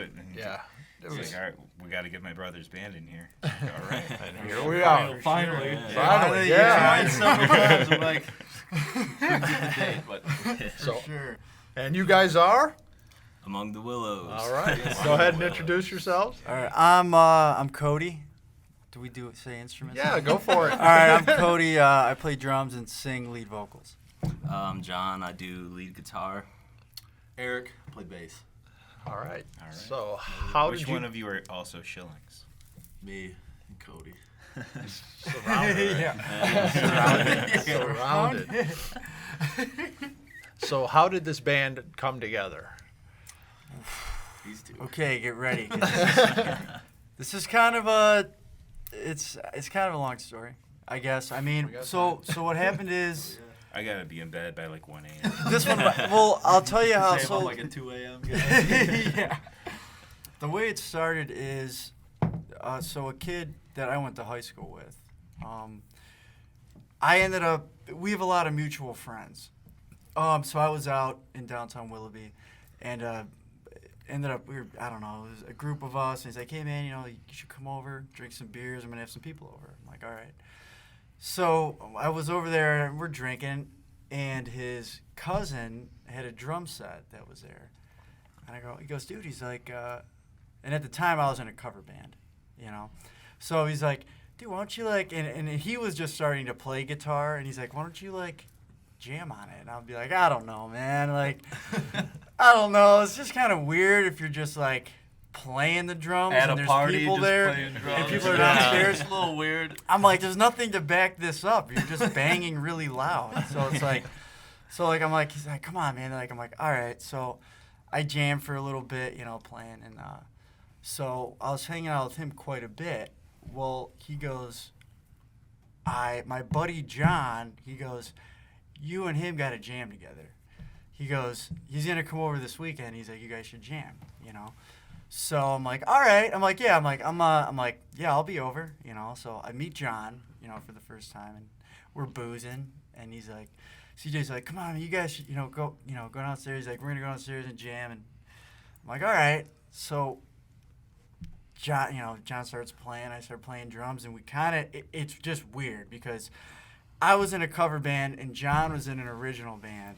it. And Yeah. He's like, all right, we got to get my brother's band in here. Like, all right. And here we are. Finally. Finally, yeah. Several times, I'm like, couldn't get the date, but So, Sure. and you guys are? Among the Willows. All right. Go ahead and introduce yourselves. All right, I'm Cody. Do we say instruments? Yeah, go for it. All right, I'm Cody. I play drums and sing lead vocals. John, I do lead guitar. Eric, I play bass. All right. All right. So, how Which did you one of you are also shillings? Me and Cody. surrounded? Yeah. Surrounded. So, how did this band come together? These two. Okay, get ready. 'Cause this is kind of a, it's kind of a long story, I guess. I mean, We got so what happened is I got to be in bed by like 1 a.m. this one. Well, I'll tell you how. Same, So I'm like at 2 a.m. yeah. The way it started is, so a kid that I went to high school with, we have a lot of mutual friends. So I was out in downtown Willoughby, and ended up, it was a group of us, and he's like, hey man, you should come over, drink some beers, I'm gonna have some people over. I'm like, all right. So I was over there, and we're drinking, and his cousin had a drum set that was there. And he goes, dude, he's like, and at the time I was in a cover band, So he's like, dude, why don't you and he was just starting to play guitar, and he's like, why don't you jam on it? And I'll be like, I don't know, man. I don't know. It's just kind of weird if you're just playing the drums At and a there's party, people just there playing and drums. people are Yeah. downstairs. It's a little weird. I'm like, there's nothing to back this up. You're just banging really loud. So it's I'm like, he's like, come on, man. I'm like, all right. So I jammed for a little bit, playing. And so I was hanging out with him quite a bit. Well, he goes, my buddy John, he goes, you and him got to jam together. He goes, he's going to come over this weekend. He's like, you guys should jam, So I'm like, all right. I'm like, yeah. I'm like, yeah, I'll be over, So I meet John, for the first time, and we're boozing, and he's like, CJ's like, come on, you guys should, go downstairs. He's like, we're gonna go downstairs and jam, and I'm like, all right. So John starts playing. I start playing drums, and we it's just weird because I was in a cover band and John was in an original band.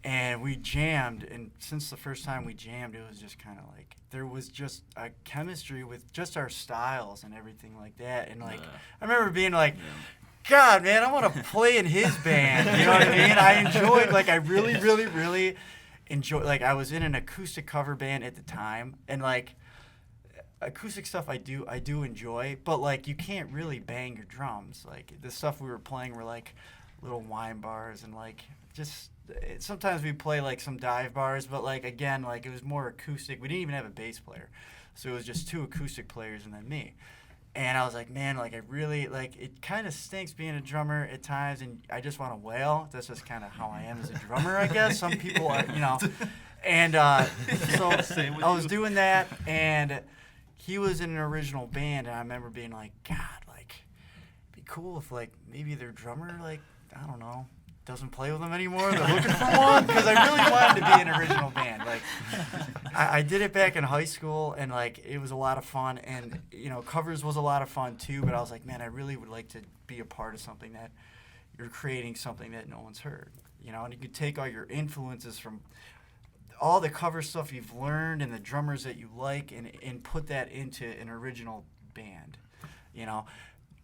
And we jammed, and since the first time we jammed, it was just kind of there was just a chemistry with just our styles and everything like that. And I remember being like, God, man, I want to play in his band. You know what I mean? I enjoyed, I really, really, really enjoyed, I was in an acoustic cover band at the time, and acoustic stuff I do enjoy, but you can't really bang your drums. The stuff we were playing were little wine bars and just sometimes we play some dive bars, but again, it was more acoustic. We didn't even have a bass player, so it was just two acoustic players and then me. And I was like, man, I really it kind of stinks being a drummer at times, and I just want to wail. That's just kind of how I am as a drummer, I guess. Some people are, And so I was doing that, and he was in an original band, and I remember being like, God, it'd be cool if maybe their drummer I don't know, doesn't play with them anymore. They're looking for one, because I really wanted to be an original band. I did it back in high school, and it was a lot of fun, and covers was a lot of fun too. But I was like, man, I really would like to be a part of something that you're creating something that no one's heard. And you could take all your influences from all the cover stuff you've learned and the drummers that you like, and put that into an original band.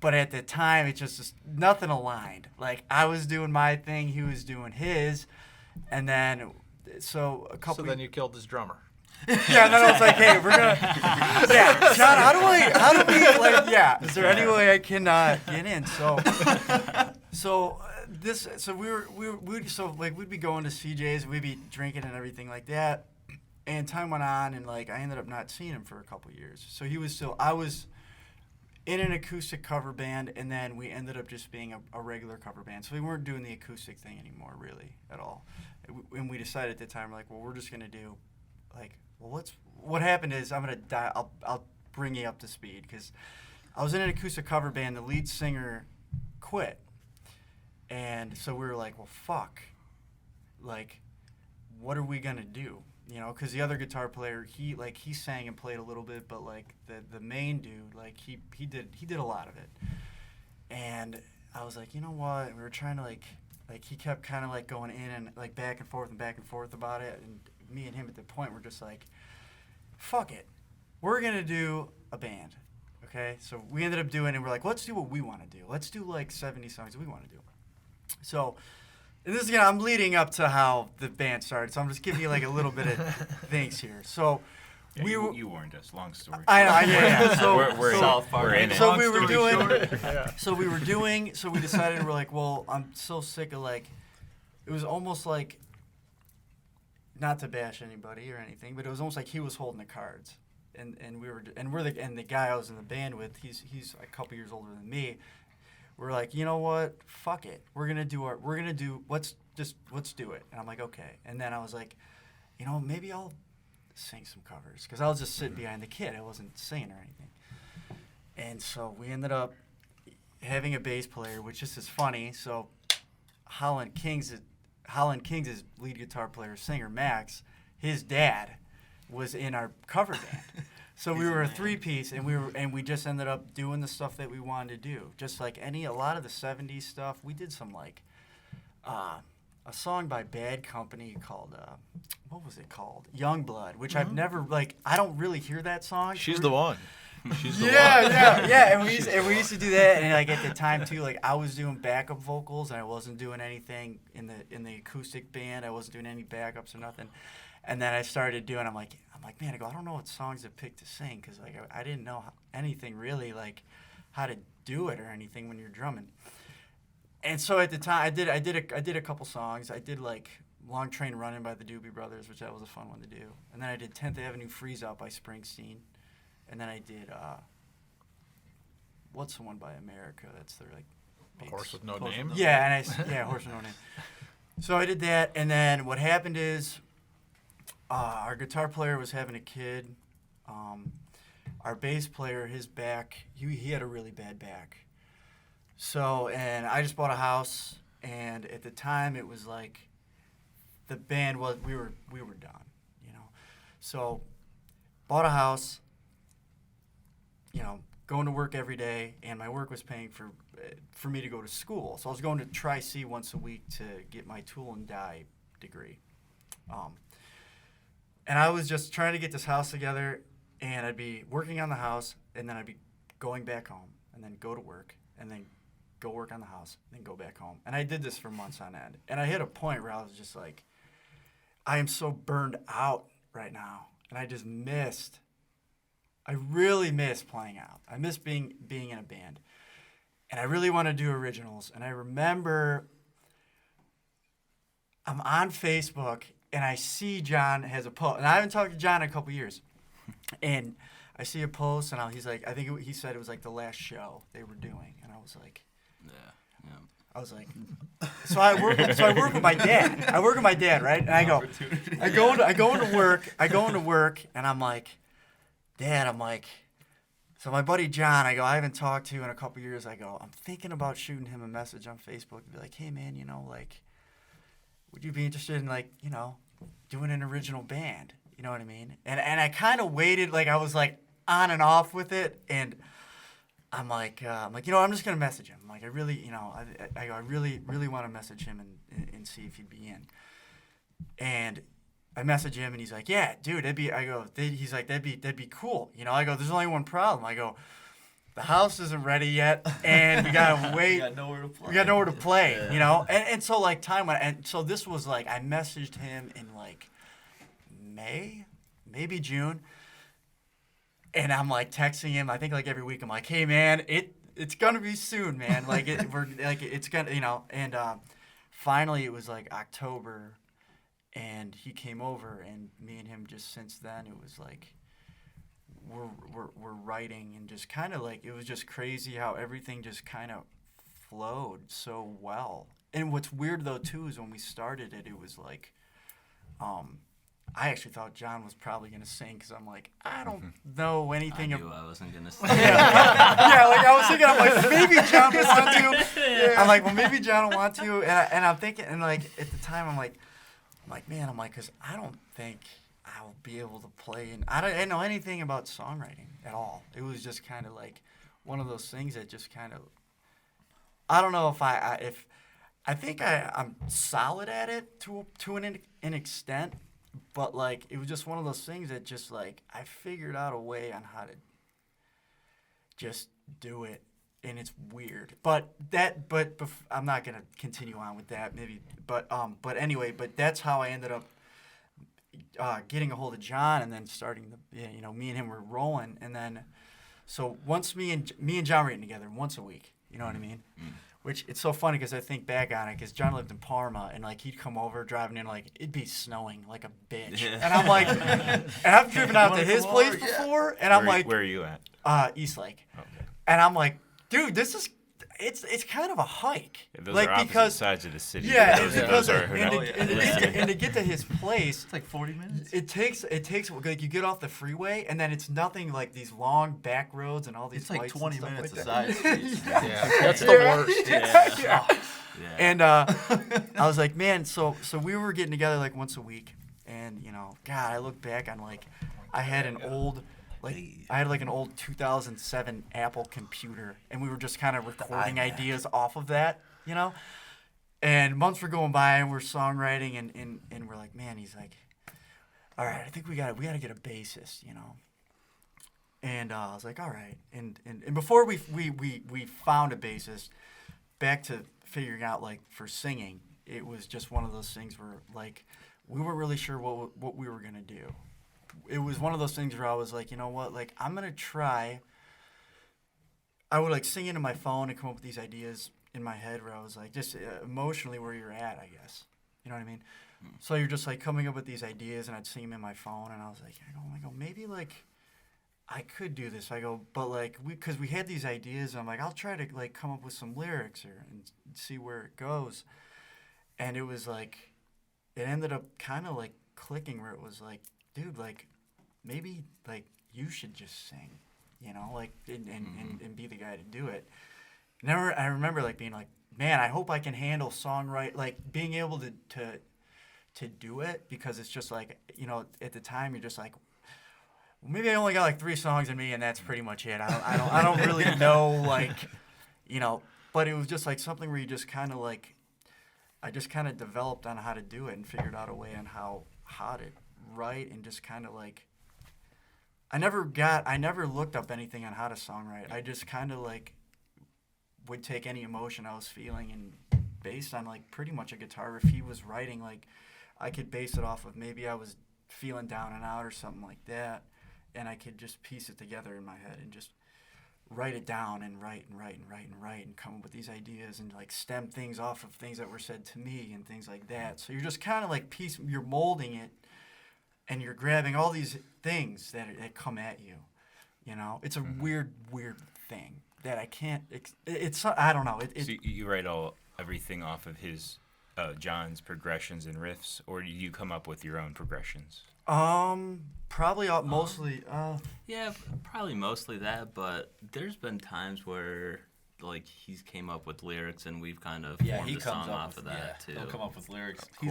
But at the time, it just nothing aligned. I was doing my thing, he was doing his, and then so a couple. So then you killed his drummer. Yeah, and then I was like, hey, we're gonna. Yeah, John, how do we? Yeah, is there any way I can get in? So we'd be going to CJ's, we'd be drinking and everything like that, and time went on, and I ended up not seeing him for a couple years. So I was in an acoustic cover band, and then we ended up just being a regular cover band. So we weren't doing the acoustic thing anymore, really, at all. And we decided at the time, we're just going to do, what happened is, I'm going to die, I'll bring you up to speed, because I was in an acoustic cover band, the lead singer quit. And so we were like, well, fuck. What are we going to do? you know, because the other guitar player, he sang and played a little bit, but like the main dude, like he did a lot of it. And I was like, you know what? We were trying to like he kept kind of like going in and like back and forth about it, and me and him at the point were just like, fuck it, we're gonna do a band. Okay, so we ended up doing, and we're like, let's do what we want to do. Let's do like 70 songs we want to do. So, and this is again, I'm leading up to how the band started, so I'm just giving you like a little bit of things here. So, Yeah, we you warned us. Long story. I know, yeah. So we're South Park. we're in it. So we were Yeah. doing, so we decided, we're like, well, I'm so sick of like, it was almost like, not to bash anybody or anything, but it was almost like he was holding the cards. And the guy I was in the band with, he's a couple years older than me. We're like, you know what? Fuck it. Let's do it. And I'm like, okay. And then I was like, you know, maybe I'll sing some covers, because I was just sitting behind the kid. I wasn't singing or anything. And so we ended up having a bass player, which just is funny. So Holland Kings' lead guitar player, singer Max, his dad was in our cover band. So we were a three-piece, and we just ended up doing the stuff that we wanted to do. Just like a lot of the 70s stuff, we did some like a song by Bad Company called what was it called? Youngblood, which I've never I don't really hear that song. She's the one. She's the one. Yeah. And we used to do that, and like at the time too, like I was doing backup vocals, and I wasn't doing anything in the acoustic band. I wasn't doing any backups or nothing. And then I started doing. I'm like, man, I don't know what songs to pick to sing, because like I didn't know anything really, like how to do it or anything when you're drumming. And so at the time, I did a couple songs. I did like Long Train Running by the Doobie Brothers, which that was a fun one to do. And then I did 10th Avenue Freeze Out by Springsteen. And then I did what's the one by America? That's their like big Horse with no name. Yeah, Horse with No Name. So I did that, and then what happened is our guitar player was having a kid. Our bass player, his back, he had a really bad back. So, and I just bought a house, and at the time it was like the band was, we were done, you know. So, bought a house, you know, going to work every day, and my work was paying for me to go to school. So I was going to Tri-C once a week to get my tool and die degree. And I was just trying to get this house together, and I'd be working on the house, and then I'd be going back home, and then go to work, and then go work on the house, and then go back home. And I did this for months on end. And I hit a point where I was just like, I am so burned out right now. And I really miss playing out. I miss being in a band. And I really want to do originals. And I remember I'm on Facebook, and I see John has a post. And I haven't talked to John in a couple years. And I see a post, and he said it was like the last show they were doing. And I was like, Yeah. I was like, so I work with my dad. I work with my dad, right? And I go into work, and I'm like, Dad, so my buddy John, I haven't talked to in a couple years. I'm thinking about shooting him a message on Facebook to be like, hey man, you know, like, would you be interested in like, you know, doing an original band? You know what I mean? And I kind of waited, like I was like on and off with it, and I'm like, you know, I'm just gonna message him. I'm like, I really, you know, I really want to message him and see if he'd be in. And I message him, and he's like, yeah, dude, he's like, that'd be cool. You know, I go, there's only one problem. I go, the house isn't ready yet, and we gotta wait. We got nowhere to play. Yeah. You know? And so like time went, and so this was like, I messaged him in like May, maybe June. And I'm like texting him, I think like every week, I'm like, hey man, it's gonna be soon, man. Like it's gonna, you know, and finally it was like October, and he came over, and me and him just since then, it was like we're writing, and just kind of like, it was just crazy how everything just kind of flowed so well. And what's weird though too is when we started it, it was like I actually thought John was probably going to sing, because I'm like, I don't know anything. I knew I wasn't going to sing. Yeah, like I was thinking, I'm like, maybe John will want to. Yeah. I'm like, well, maybe John will want to. And I'm thinking, and like at the time, I'm like, man, because I I'll be able to play. And I didn't know anything about songwriting at all. It was just kind of like one of those things that just kind of, I don't know if I think I'm solid at it to an extent, but like it was just one of those things that just like I figured out a way on how to just do it, and it's weird. But I'm not gonna continue on with that maybe. But anyway, but that's how I ended up getting a hold of John, and then starting me and him were rolling, and then so once me and John were getting together once a week. You know what I mean? Mm. Which it's so funny because I think back on it because John lived in Parma and like he'd come over driving in like it'd be snowing like a bitch, and I'm like, and I've driven out to his place before, and I'm like, where are you at? East Lake, okay. And I'm like, dude, this is it's kind of a hike, yeah, those like are opposite because sides of the city. yeah, those are and to get to his place, it's like 40 minutes. It takes like you get off the freeway and then it's nothing like these long back roads and all these. It's like lights 20 and stuff minutes like of that. side streets. Yeah, that's the worst. Yeah. And I was like, man, so we were getting together like once a week, and God, I look back on like I had an old. I had like an old 2007 Apple computer, and we were just kind of recording ideas off of that, And months were going by, and we're songwriting, and we're like, man, he's like, all right, I think we gotta get a bassist, And I was like, all right, and before we found a bassist, back to figuring out like for singing, it was just one of those things where like we weren't really sure what we were gonna do. It was one of those things where I was like, you know what, like I'm gonna try. I would like sing into my phone and come up with these ideas in my head where I was like, just emotionally where you're at, I guess. You know what I mean? So you're just like coming up with these ideas, and I'd sing them in my phone, and I was like, I go, maybe like I could do this. I go, but like because we had these ideas, and I'm like, I'll try to like come up with some lyrics and see where it goes. And it was like, it ended up kind of like clicking where it was like, dude, like maybe like you should just sing, like and be the guy to do it. I remember like being like, man, I hope I can handle songwrite, like being able to do it, because it's just like, at the time you're just like, well, maybe I only got like 3 songs in me, and that's pretty much it. I don't really know, like, but it was just like something where you just kind of like, I just kind of developed on how to do it and figured out a way on how to write, and just kind of like, I never looked up anything on how to songwrite. I just kind of like would take any emotion I was feeling, and based on like pretty much a guitar riff he was writing, like I could base it off of maybe I was feeling down and out or something like that, and I could just piece it together in my head and just write it down and write and come up with these ideas and like stem things off of things that were said to me and things like that. So you're just kind of like you're molding it, and you're grabbing all these things that come at you. It's a weird thing that I can't. It's I don't know. So you write everything off of his John's progressions and riffs, or do you come up with your own progressions? Probably mostly. Yeah, probably mostly that. But there's been times where like he's came up with lyrics, and we've kind of formed a song off of that too. He'll come up with lyrics. Cool.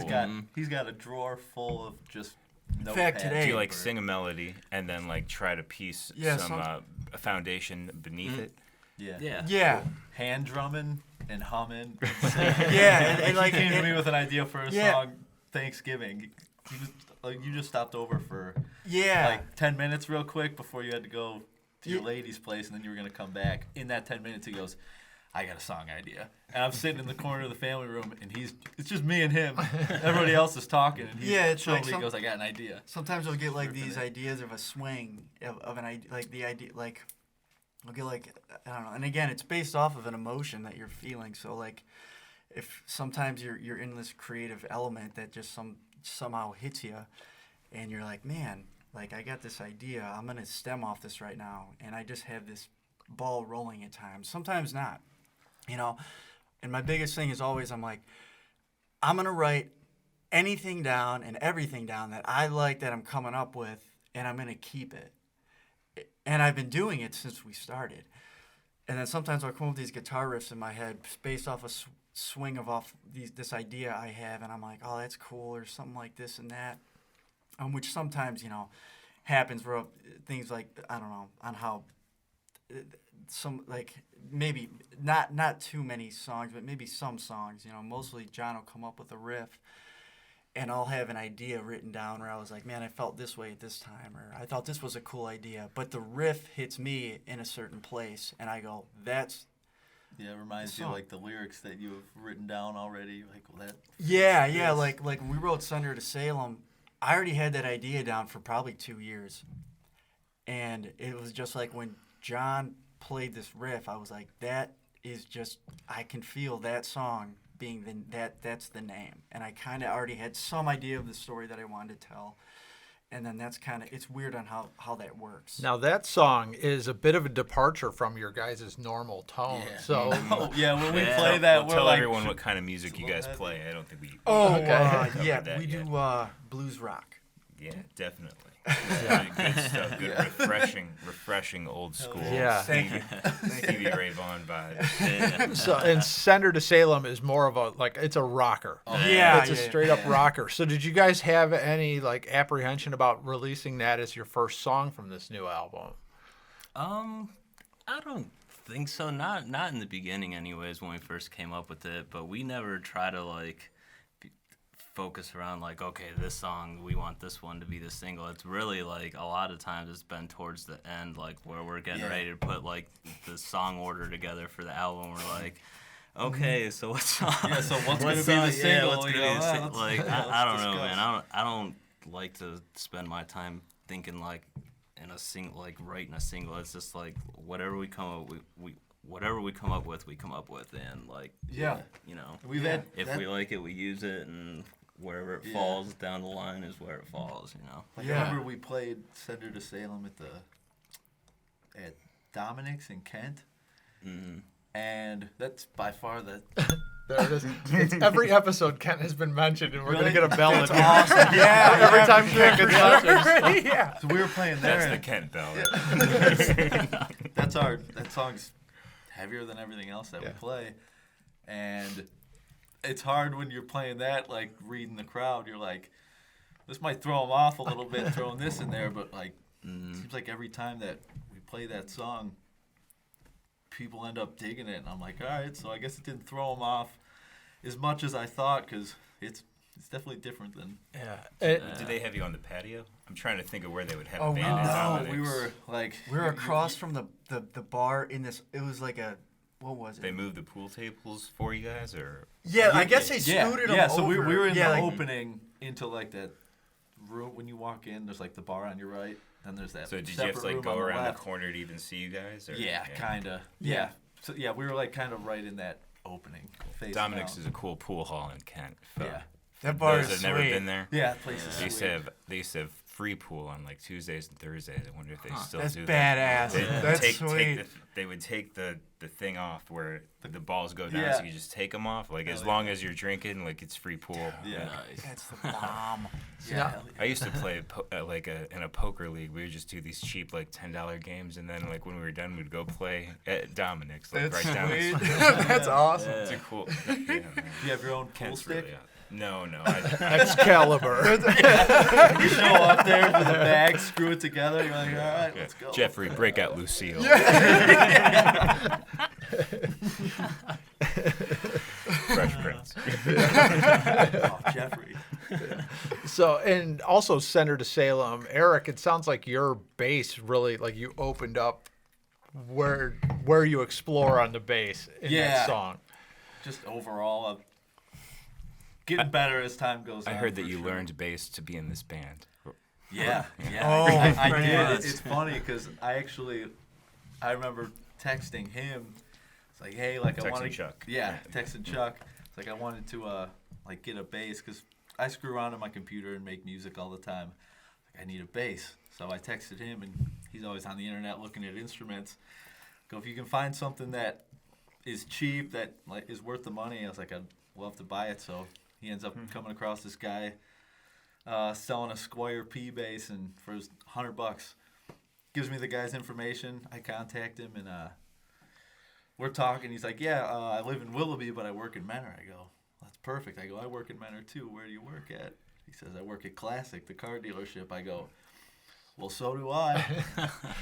He's got a drawer full of just. In fact, today, do you like sing a melody and then like try to piece a foundation beneath it? Yeah. Hand drumming and humming. Yeah, and like he came to me with an idea for a song, Thanksgiving. You just stopped over for like 10 minutes real quick before you had to go to your lady's place, and then you were gonna come back. In that 10 minutes, he goes, I got a song idea. And I'm sitting in the corner of the family room, and it's just me and him. Everybody else is talking, and it's like he goes, I got an idea. Sometimes I'll get like these ideas of a swing of an idea, like the idea, like I'll get like, I don't know. And again, it's based off of an emotion that you're feeling. So like, if sometimes you're in this creative element that just somehow hits you, and you're like, man, like I got this idea. I'm gonna stem off this right now, and I just have this ball rolling at times. Sometimes not. And my biggest thing is always I'm like, I'm going to write anything down and everything down that I like that I'm coming up with, and I'm going to keep it. And I've been doing it since we started. And then sometimes I'll come up with these guitar riffs in my head based off a swing of this idea I have, and I'm like, oh, that's cool, or something like this and that. which sometimes, happens where things like, I don't know, on how some, like, maybe not too many songs, but maybe some songs, mostly John will come up with a riff, and I'll have an idea written down where I was like, man, I felt this way at this time, or I thought this was a cool idea, but the riff hits me in a certain place, and I go, that's... Yeah, it reminds you of, like, the lyrics that you have written down already. Like, well, that... Yeah, like when we wrote Sender to Salem, I already had that idea down for probably 2 years. And it was just like when John played this riff, I was like, that is just, I can feel that song being that's the name. And I kind of already had some idea of the story that I wanted to tell. And then that's kind of, it's weird on how that works. Now, that song is a bit of a departure from your guys' normal tone. Yeah. So, when we play that, we're tell like... everyone what kind of music you guys play. I don't think we... We do blues rock. Yeah, definitely. Good stuff. Good, refreshing old school. Yeah. Thank you. Stevie Ray Vaughan vibes. So, and Sender to Salem is more of a, like, it's a rocker. It's a straight up rocker. So did you guys have any, like, apprehension about releasing that as your first song from this new album? I don't think so. Not in the beginning anyways, when we first came up with it, but we never try to, like, focus around like, okay, this song, we want this one to be the single. It's really like a lot of times it's been towards the end, like where we're getting ready to put like the song order together for the album. We're like, okay, so what song? Yeah, so what's gonna be the single? What's gonna be the single? Like, I don't know, man. I don't like to spend my time thinking like in a single, like writing a single. It's just like whatever we come up with, whatever we come up with, and like, we've had if we like it, we use it, and wherever it falls down the line is where it falls, Like I remember we played Sender to Salem at Dominic's in Kent, and that's by far the. There it is. It's every episode Kent has been mentioned, and we're gonna get a bell in. Awesome. Every time Kent gets mentioned. Yeah. So we were playing there. That's the Kent bell. That song's heavier than everything else that we play, and it's hard when you're playing that, like reading the crowd. You're like, this might throw them off a little bit, throwing this in there, but like, it seems like every time that we play that song, people end up digging it, and I'm like, all right, so I guess it didn't throw them off as much as I thought, because it's definitely different than. Did they have you on the patio? I'm trying to think of where they would have a band. No, we were like across from the bar in this. It was like a. What was it? They moved the pool tables for you guys, or? Yeah, I guess they scooted them over. So we were in the opening into like that room. When you walk in, there's like the bar on your right, and there's that. So did you have to like go around the corner to even see you guys? Or? Yeah, kinda. Yeah. So yeah, we were like kind of right in that opening. Dominic's is a cool pool hall in Kent. That bar is sweet. Never been there. Yeah, that place is sweet. They used to have free pool on like Tuesdays and Thursdays. I wonder if they still do that. That's badass. They would take the thing off where the balls go down, so you just take them off. Like as long as you're drinking, like it's free pool. Yeah, nice. That's the bomb. I used to play in a poker league. We would just do these cheap like $10 games, and then like when we were done, we'd go play at Dominic's, like right down the street. That's awesome. It's a cool. You have your own pool stick? Really, no. Excalibur. You show up there with the bag, screw it together. You're like, all right, let's go. Jeffrey, break out Lucille. Fresh Prince. Oh, Jeffrey. So, and also Sender to Salem, Eric, it sounds like your bass really, like you opened up where you explore on the bass in that song. Just overall, getting better as time goes on. I heard that you learned bass to be in this band. Yeah. I did. It's funny because I remember texting him. It's like, hey, like I wanted Chuck. Yeah, texting Chuck. It's like I wanted to like get a bass because I screw around on my computer and make music all the time. Like I need a bass, so I texted him, and he's always on the internet looking at instruments. Go, if you can find something that is cheap, that like is worth the money. I was like, I'd love to buy it. So he ends up coming across this guy selling a Squire P bass, and for his $100, gives me the guy's information. I contact him, and we're talking. He's like, I live in Willoughby, but I work in Menor. I go, that's perfect. I go, I work in Menor too. Where do you work at? He says, I work at Classic, the car dealership. I go, well, so do I.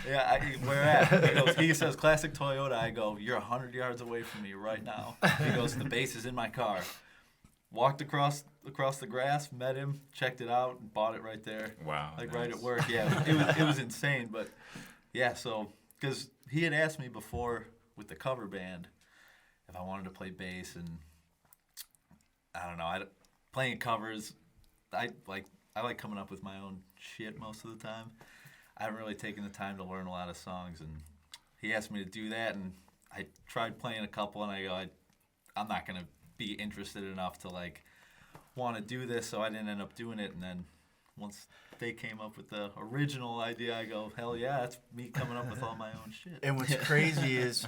Yeah, where at? He says, Classic Toyota. I go, you're 100 yards away from me right now. He goes, the base is in my car. Walked across the grass, met him, checked it out, and bought it right there. Wow. Like nice. right at work. Yeah, it was insane. But yeah, so because he had asked me before with the cover band if I wanted to play bass, and I don't know, playing covers. I like coming up with my own shit most of the time. I haven't really taken the time to learn a lot of songs, and he asked me to do that, and I tried playing a couple, and I go, I'm not gonna be interested enough to like want to do this, so I didn't end up doing it. And then once they came up with the original idea, I go, hell yeah, that's me coming up with all my own shit. And what's crazy is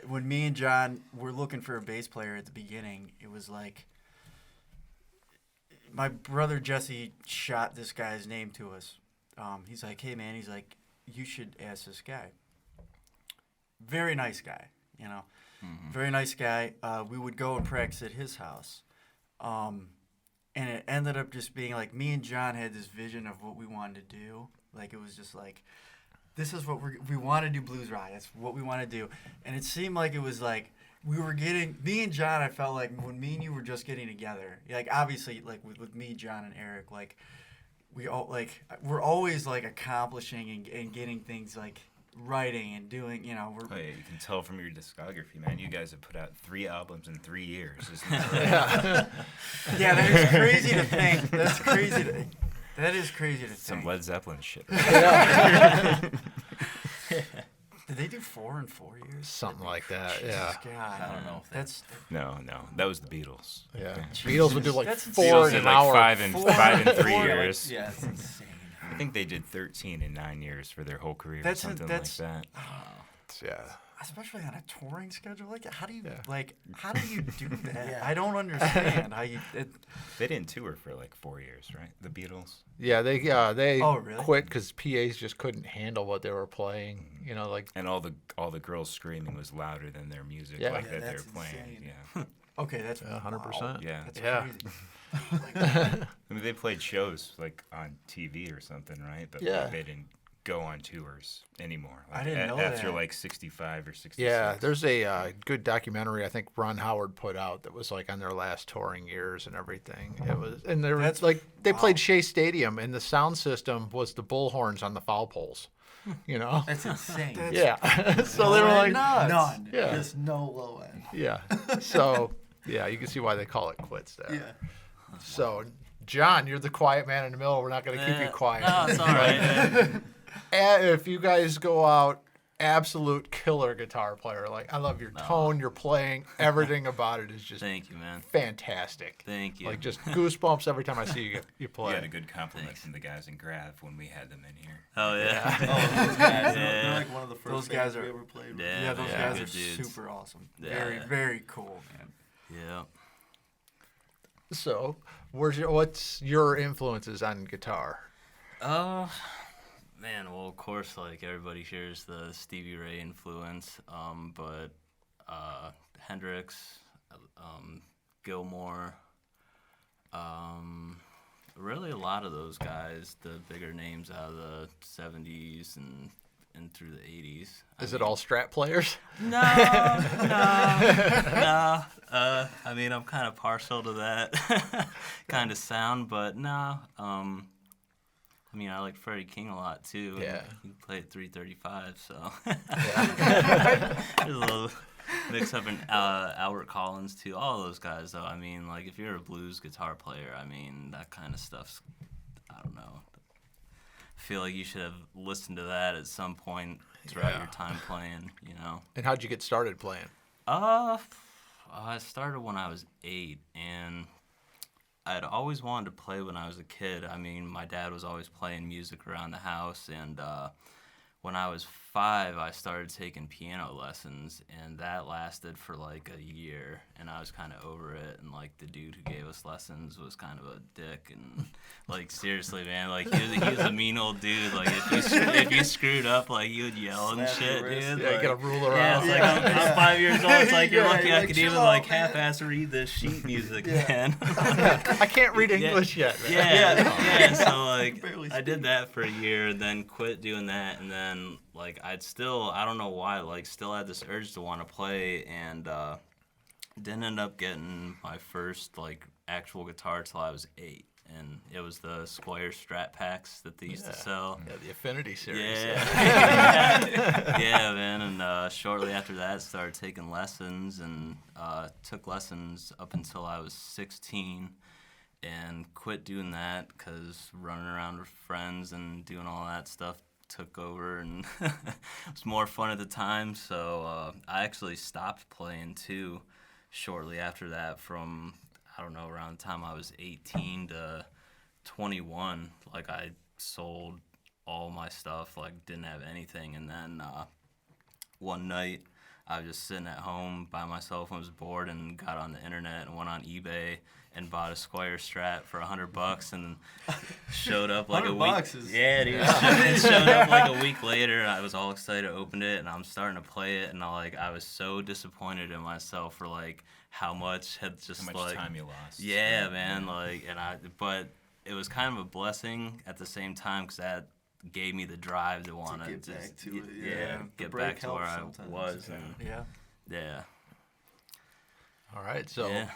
when me and John were looking for a bass player at the beginning, it was like my brother Jesse shot this guy's name to us. He's like, hey man, he's like, you should ask this guy. Very nice guy, you know. Mm-hmm. Very nice guy. We would go and practice at his house. And it ended up just being like me and John had this vision of what we wanted to do. Like it was just like, this is what we want to do blues rock. That's what we want to do. And it seemed like it was like we were getting, me and John, I felt like when me and you were just getting together, like obviously like with me, John, and Eric, like we're always like accomplishing and getting things like writing and doing, you know. Oh, yeah, you can tell from your discography, man. You guys have put out 3 albums in 3 years. Isn't that right? Yeah, that is crazy to think. That is crazy to think. Some Led Zeppelin shit. Did they do 4 in 4 years? Something like that, yeah. God, I don't know if that's No, that was the Beatles. Yeah. Beatles would do like That's 4 Beatles in did an like hour. 5 in 3 years. Yeah, it's insane. I think they did 13 in 9 years for their whole career, That's something like that. Yeah. especially on a touring schedule. Like, how do you Yeah. how do you do that? Yeah. I don't understand how you. They didn't tour for like 4 years, right? The Beatles. Yeah, they Oh, really? quit because PAs just couldn't handle what they were playing. You know, like And all the girls screaming was louder than their music, Yeah. like Yeah, that they're that's playing. insane. Yeah, Okay, that's 100%. yeah. That's Yeah. crazy. I mean, they played shows like on TV or something, right? But Yeah. like, they didn't go on tours anymore. Like, I didn't know after that. like 65 or 66. Yeah, there's a good documentary I think Ron Howard put out that was like on their last touring years and everything. It was, and they were That's- like they wow. played Shea Stadium, and the sound system was the bullhorns on the foul poles. You know? That's insane. Yeah. So they were like, None. Yeah. Just no low end. yeah. So yeah, you can see why they call it quits there. Yeah. So John, you're the quiet man in the middle. We're not going to keep you quiet. No, it's all right. And if you guys go out, absolute killer guitar player. Like I love your tone, your playing, everything about it is just Thank you, man. fantastic. Thank you. Like just goosebumps every time I see you We play. had a good compliment from the guys in Grav when we had them in here. Oh yeah. Oh, those guys. Yeah. They're like one of the first Those guys bands we are- ever played with. Yeah. Yeah, those man, guys good are dudes. super awesome. Yeah. Very, very cool, man. Yeah. So, what's your influences on guitar? Man, well, of course, like everybody shares the Stevie Ray influence, but Hendrix, Gilmore, really a lot of those guys, the bigger names out of the 70s and through the 80s. Is it all Strat players? No. I mean, I'm kind of partial to that kind of sound, but no. I mean, I like Freddie King a lot too. and Yeah. He played 335, so there's a little mix up in Albert Collins too. All those guys, though. I mean, like if you're a blues guitar player, I mean that kind of stuff's, I don't know. I feel like you should have listened to that at some point throughout your time playing. You know. And how'd you get started playing? I started when I was 8, and I'd always wanted to play when I was a kid. I mean, my dad was always playing music around the house, and when I was 5, I started taking piano lessons, and that lasted for like a year, and I was kind of over it, and like the dude who gave us lessons was kind of a dick, and like seriously, man, like he was a mean old dude. Like if you screwed up, like he would yell and shit, dude. Yeah, like, get a ruler yeah, out. it's like I'm 5 years old. It's like you're lucky I could even chill like out, man. half-ass read this sheet music, man. I can't read English yet. Man. Yeah. So like Barely I did that for a year, and then quit doing that, and then like I don't know why, like still had this urge to want to play, and didn't end up getting my first like actual guitar till I was 8, and it was the Squire Strat packs that they used to sell. Yeah, the Affinity series. Yeah. Yeah, man. And shortly after that, started taking lessons, and took lessons up until I was 16, and quit doing that because running around with friends and doing all that stuff took over, and it was more fun at the time. So I actually stopped playing too shortly after that, from I don't know, around the time I was 18 to 21. Like I sold all my stuff, like didn't have anything, and then one night I was just sitting at home by myself and was bored, and got on the internet and went on eBay and bought a Squire Strat for $100, and showed up like a week. $100 is... Yeah, dude. It showed up like a week later, and I was all excited, opened it, and I'm starting to play it, and I was so disappointed in myself for like how much time you lost. Yeah, man. Like, but it was kind of a blessing at the same time, because that gave me the drive to want to get just back to it. yeah, The get break back to where I helps sometimes. was. And, yeah. All right, so Yeah.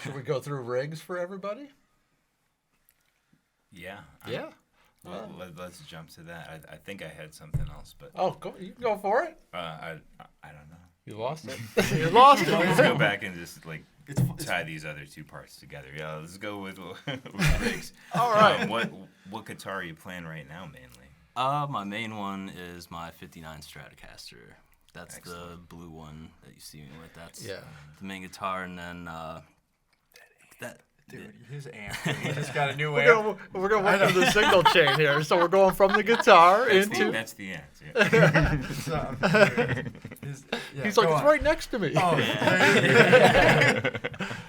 should we go through rigs for everybody? Yeah. Yeah. Well, let's jump to that. I think I had something else, but Oh, you can go for it. I don't know. You lost it. You lost it. Let's go back and just like It's tie these other two parts together. Yeah, let's go with rigs. All right. What guitar are you playing right now mainly? My main one is my 59 Stratocaster. That's Excellent. the blue one that you see me with. That's Yeah. the main guitar, and then that. Dude, his amp. He just got a new We're amp. gonna work through the signal chain here. So we're going from the guitar into. That's the end. Yeah. He's like, it's right next to me. Oh,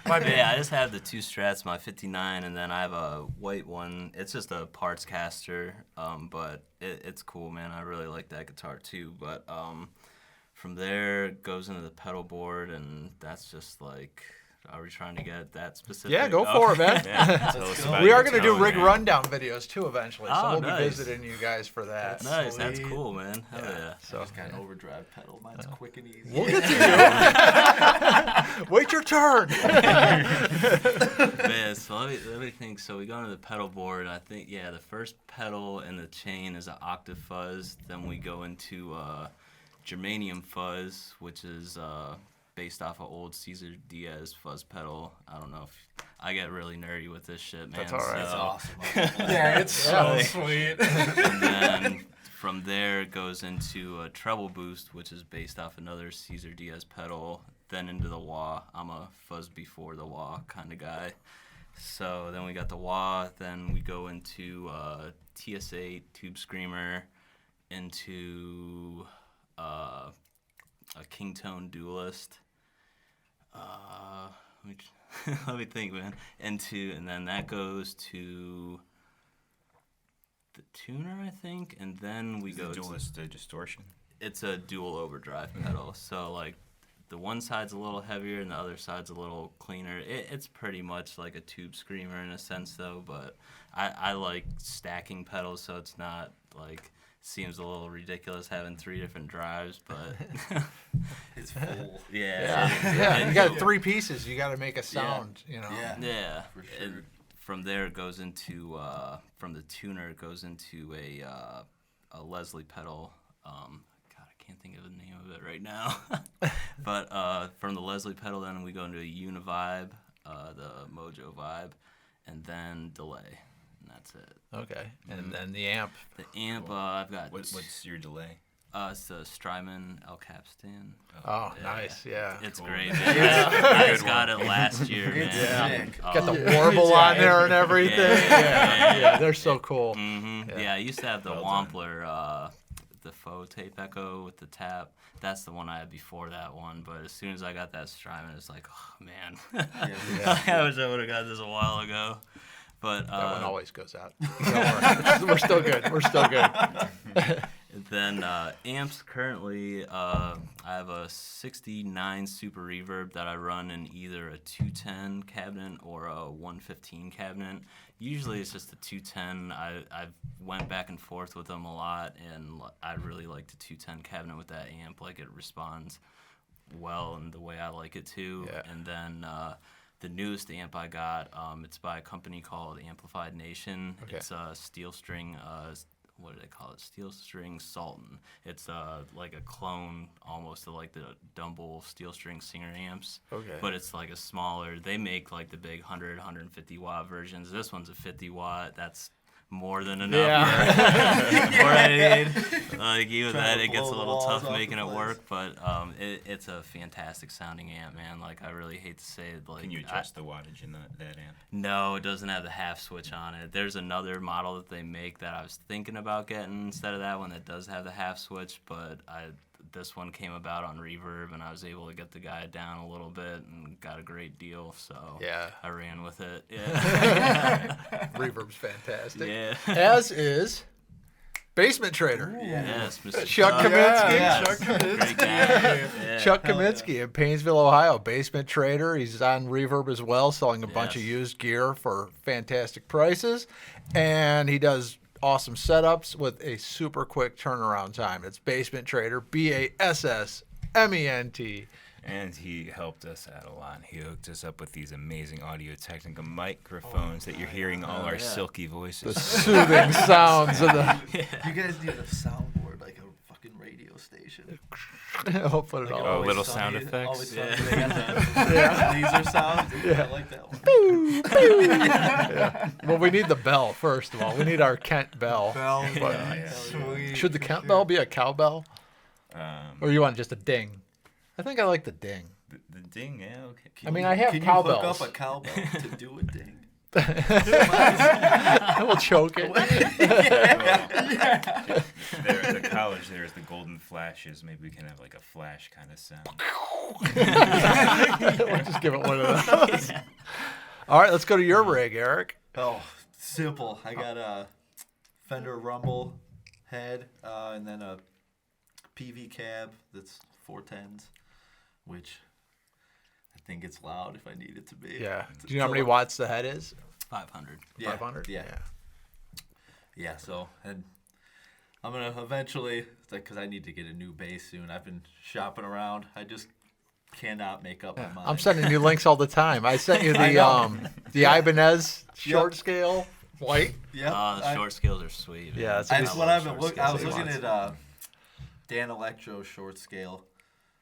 my bad. Yeah, I just have the two Strats, my 59, and then I have a white one. It's just a parts caster, but it's cool, man. I really like that guitar too. But from there it goes into the pedal board, and that's just like, are we trying to get that specific? Yeah, go for it, man. Yeah, tell us about We your are gonna do tone, rig man. rundown videos too eventually, so Oh, we'll nice. be visiting you guys for that. Nice, that's Sweet. cool, man. Hell yeah. So Just got an overdrive pedal. Mine's quick and easy. we'll get to you. Wait your turn. Man, so let me think. So we go into the pedal board. I think, yeah, the first pedal in the chain is an Octave Fuzz. Then we go into Germanium Fuzz, which is based off of old Cesar Diaz fuzz pedal. I don't know if I get really nerdy with this shit, man. That's all right. That's So, awesome. Yeah, it's so Yeah. sweet. and then from there it goes into a treble boost, which is based off another Cesar Diaz pedal. Then into the wah. I'm a fuzz before the wah kind of guy. So then we got the wah. Then we go into TS8 Tube Screamer, into a King Tone Duelist. Let me think, man. And then that goes to the tuner, I think, and then we go to Duelist distortion. it's a dual overdrive pedal. So like the one side's a little heavier and the other side's a little cleaner. It's pretty much like a Tube Screamer in a sense though, but I like stacking pedals, so it's not like, seems a little ridiculous having 3 different drives, but It's full. Yeah, you got 3 pieces. You got to make a sound. You know. Yeah. For sure. And from there it goes into from the tuner it goes into a Leslie pedal. God, I can't think of the name of it right now. But from the Leslie pedal, then we go into a Univibe, the Mojo Vibe, and then delay, and that's it. Okay, and then the amp. The amp, I've got. What's your delay? It's the Strymon El Capistan. Oh, nice. Yeah. It's Cool. great, man. I just got it last year, man. sick. Oh, Got the warble on there and everything. Yeah. Yeah, they're so cool. Mm-hmm. Yeah. Yeah, I used to have the Well done. Wampler, the faux tape echo with the tap. That's the one I had before that one. But as soon as I got that Strymon, it's like, oh man, I wish I would have got this a while ago. But that one always goes out. We're still good. We're still good. Then amps currently, I have a 69 Super Reverb that I run in either a 210 cabinet or a 115 cabinet. Usually it's just a 210. I've went back and forth with them a lot, and I really like the 210 cabinet with that amp. Like, it responds well in the way I like it to. Yeah. And then the newest amp I got, it's by a company called Amplified Nation. Okay. It's a steel string, what do they call it? Steel string Sultan. It's like a clone almost of like the Dumble steel string Singer amps. Okay. But it's like a smaller. They make like the big 100, 150 watt versions. This one's a 50 watt. That's more than enough for what I need. Like, even that, it gets a little tough making it work, but it's a fantastic sounding amp, man. Like, I really hate to say it. Like, can you adjust the wattage in that amp? No, it doesn't have the half switch on it. There's another model that they make that I was thinking about getting instead of that one that does have the half switch, but this one came about on Reverb, and I was able to get the guy down a little bit and got a great deal, so I ran with it. Yeah. Reverb's fantastic. Yeah. As is Basement Trader. Yes, Mr. Chuck Kaminsky. Chuck Kaminsky. Great guy. Chuck Kaminsky in Painesville, Ohio. Basement Trader. He's on Reverb as well, selling a bunch of used gear for fantastic prices. And he does awesome setups with a super quick turnaround time. It's Basement Trader, Bassment. And he helped us out a lot. He hooked us up with these amazing Audio-Technica microphones that you're hearing all our silky voices. The soothing sounds of the... You guys need a soundboard like a fucking radio station. I'll put it all. Oh, little sound effects. Always funny. They got the laser sound. I like that one. Well, we need the bell, first of all. We need our Kent bell. Sweet. Should the Kent bell be a cowbell? Or you want just a ding? I think I like the ding. The ding, yeah, okay. I mean, I have cowbells. Can you hook up a cowbell to do a ding? We'll choke it. There at the college, there's the golden flashes. Maybe we can have like a flash kind of sound. We'll just give it one of those. All right, let's go to your rig, Eric. Oh, simple. I got a Fender Rumble head and then a PV cab that's 410s, which I think it's loud if I need it to be. Yeah. Do you know how many watts the head is? 500. Yeah. 500? Yeah. Yeah, so, and I'm going to eventually, because I need to get a new bass soon. I've been shopping around. I just cannot make up my mind. I'm sending you links all the time. I sent you the Ibanez short scale white. Yeah. The short scales are sweet. Man. Yeah, That's what I've been looking. I was looking at Dan Electro short scale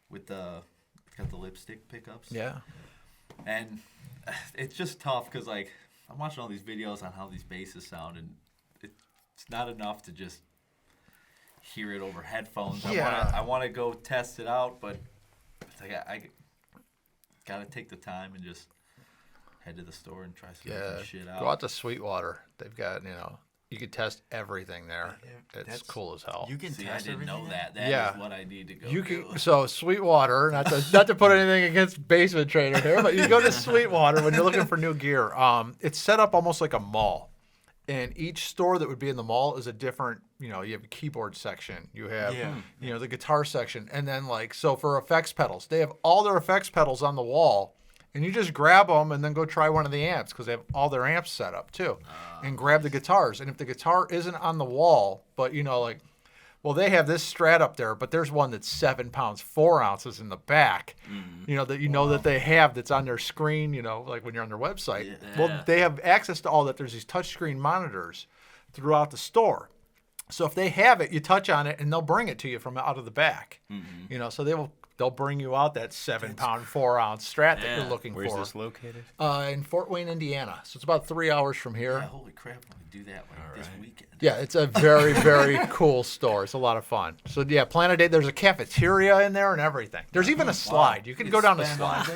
with it's got the lipstick pickups. Yeah. And it's just tough because, like, I'm watching all these videos on how these basses sound, and it's not enough to just hear it over headphones. Yeah. I want to go test it out, but it's like I got to take the time and just head to the store and try some different shit out. Go out to Sweetwater. They've got, you can test everything there. It's cool as hell. You can See, test I didn't know everything. that. That is what I need to go do. So Sweetwater, not to put anything against Basement Trader here, but you go to Sweetwater when you're looking for new gear. It's set up almost like a mall. And each store that would be in the mall is a different, you have a keyboard section. You have, the guitar section. And then, so for effects pedals, they have all their effects pedals on the wall. And you just grab them and then go try one of the amps because they have all their amps set up too. And grab the guitars. And if the guitar isn't on the wall, but they have this Strat up there, but there's one that's 7 pounds, 4 ounces in the back. That they have that's on their screen, like when you're on their website. Yeah. Well, they have access to all that. There's these touchscreen monitors throughout the store. So if they have it, you touch on it and they'll bring it to you from out of the back. So they will they'll bring you out that 7-pound, 4-ounce Strat that you're looking Where's for. this located? In Fort Wayne, Indiana. So it's about 3 hours from here. Yeah, holy crap, when we do that this weekend. Yeah, it's a very, very cool store. It's a lot of fun. So, yeah, plan a day. There's a cafeteria in there and everything. There's even a slide. You can go down the slide.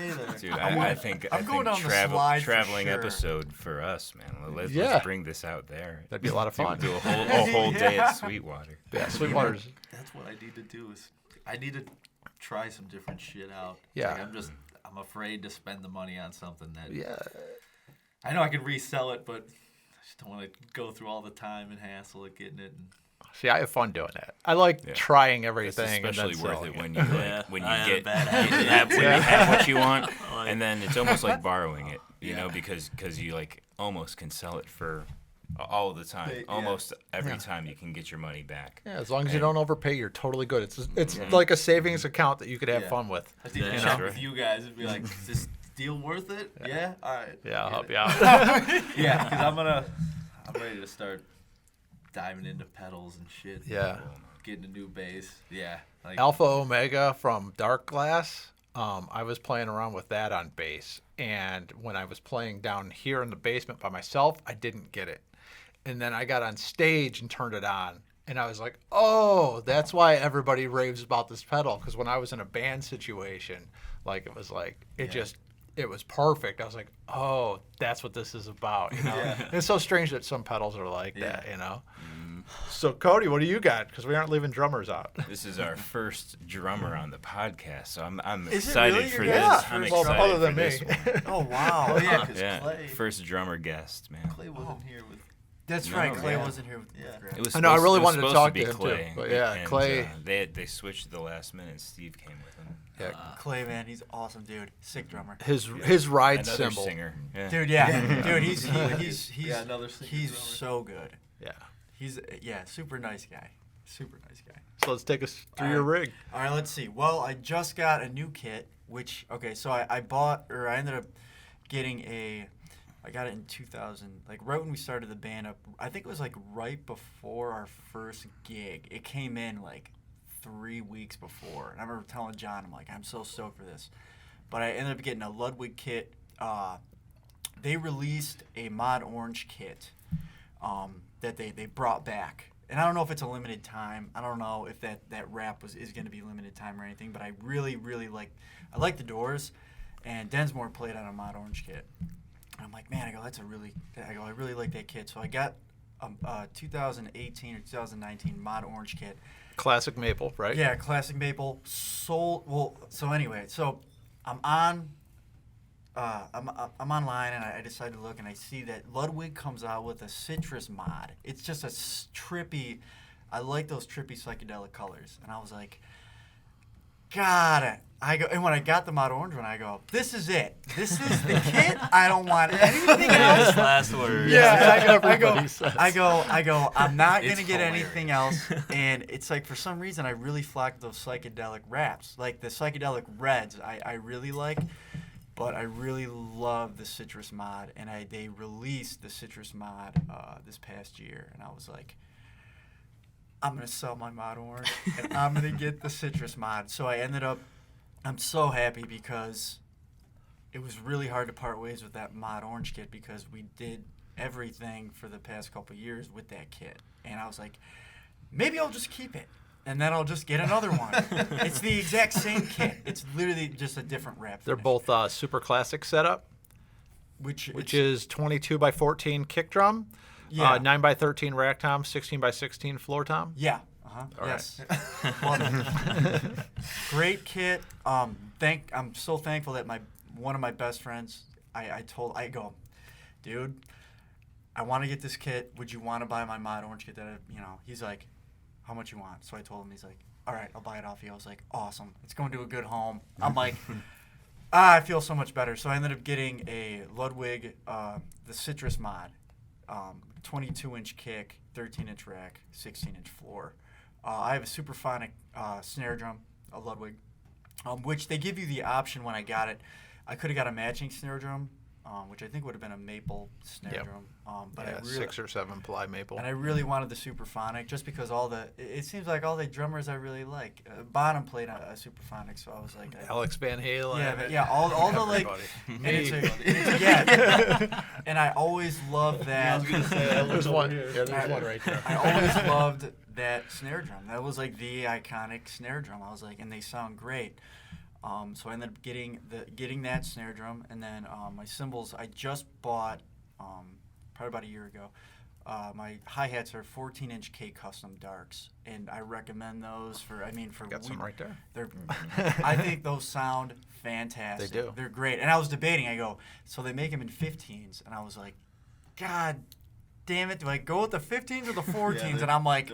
Dude, I think going down the slide for traveling sure. episode for us, man. Let's bring this out there. That'd be a lot of fun. Do a whole day at Sweetwater. Yeah, Sweetwater's. That's what I need to do is I need to try some different shit out. Yeah. Like, I'm afraid to spend the money on something that Yeah. I know I can resell it, but I just don't want to go through all the time and hassle of getting it. See, I have fun doing that. I like trying everything. It's especially and then worth selling it when you when you I have what you want, and then it's almost like borrowing it, you know, because you like almost can sell it for all the time. Almost every time you can get your money back. Yeah, as long as you don't overpay, you're totally good. It's like a savings account that you could have fun with. I need to check with you guys and be like, is this deal worth it? Yeah? All right. Yeah, I'll help you out. Yeah, because I'm ready to start diving into pedals and shit. Yeah. Getting a new bass. Yeah. Like, Alpha Omega from Dark Glass. I was playing around with that on bass, and when I was playing down here in the basement by myself, I didn't get it. And then I got on stage and turned it on, and I was like, oh, that's why everybody raves about this pedal, because when I was in a band situation, like it was like it was perfect. I was like, oh, that's what this is about, you know. And it's so strange that some pedals are like that, you know. So Cody, what do you got? Because we aren't leaving drummers out. This is our first drummer on the podcast, so I'm Is it excited really for your this. guest? I'm Well, excited other than for this me. one. Oh, wow. yeah, because Yeah, Clay first drummer guest, man. wasn't here with. That's No, right. Clay yeah. wasn't here with It was I know, I supposed- really it was wanted to supposed talk be to him, too, Clay, but yeah, and, Clay- they switched at the last minute. Steve came with him. Yeah. Clay, man, he's awesome, dude. Sick drummer. His ride Another cymbal. singer. Yeah. Dude, yeah. Dude, he's another singer he's drummer. so good. Yeah. He's super nice guy. Super nice guy. So let's take us through your rig. All right, let's see. Well, I just got a new kit, which so I ended up getting I got it in 2000, like right when we started the band up. I think it was like right before our first gig. It came in like 3 weeks before, and I remember telling John, I'm like, I'm so stoked for this. But I ended up getting a Ludwig kit. They released a Mod Orange kit that they brought back. And I don't know if it's a limited time. I don't know if that wrap is going to be limited time or anything. But I really, really like the Doors, and Densmore played on a Mod Orange kit. And I'm like, man, I really like that kit. So I got a 2018 or 2019 Mod Orange kit. Classic maple, right? Yeah, classic maple. So anyway, so I'm on. I'm online, and I decided to look, and I see that Ludwig comes out with a citrus mod. It's just a trippy. I like those trippy psychedelic colors, and I was like, got it. And when I got the Mod Orange one, I go, this is it. This is the kit. I don't want anything else. Last word. Yeah, I Everybody go. I'm not It's gonna get hilarious. anything else. And it's like for some reason I really flocked those psychedelic wraps, like the psychedelic reds. I really like, but I really love the citrus mod, and they released the citrus mod this past year, and I was like, I'm gonna sell my Mod Orange, and I'm gonna get the citrus mod. So I'm so happy because it was really hard to part ways with that Mod Orange kit because we did everything for the past couple of years with that kit. And I was like, maybe I'll just keep it, and then I'll just get another one. It's the exact same kit. It's literally just a different wrap. They're finish. both super classic setup, which is 22 by 14 kick drum, Yeah. 9 by 13 rack tom, 16 by 16 floor tom. Yeah. All yes. Great kit. I'm so thankful that one of my best friends, I go, dude, I want to get this kit. Would you want to buy my Mod Orange kit? He's like, how much you want? So I told him. He's like, all right, I'll buy it off you. I was like, awesome. It's going to a good home. I'm like, I feel so much better. So I ended up getting a Ludwig, the Citrus Mod, 22-inch kick, 13-inch rack, 16-inch floor. I have a Superphonic snare drum, a Ludwig, which they give you the option when I got it. I could have got a matching snare drum, which I think would have been a maple snare drum. But I really, 6 or 7 ply maple. and I really wanted the Superphonic just because it seems like all the drummers I really like. Bonham played a Superphonic, so I was like, Alex Van Halen. all the like, Everybody. and I always loved that. There's one. Yeah, there's one right there. I always loved that snare drum. That was like the iconic snare drum. I was like, and they sound great. So I ended up getting that snare drum, and then my cymbals. I just bought probably about a year ago. My hi-hats are 14-inch K Custom Darks, and I recommend those for. Got some right there. I think those sound fantastic. They do. They're great. And I was debating. I go, so they make them in 15s, and I was like, God damn it, do I go with the 15s or the 14s? And I'm like.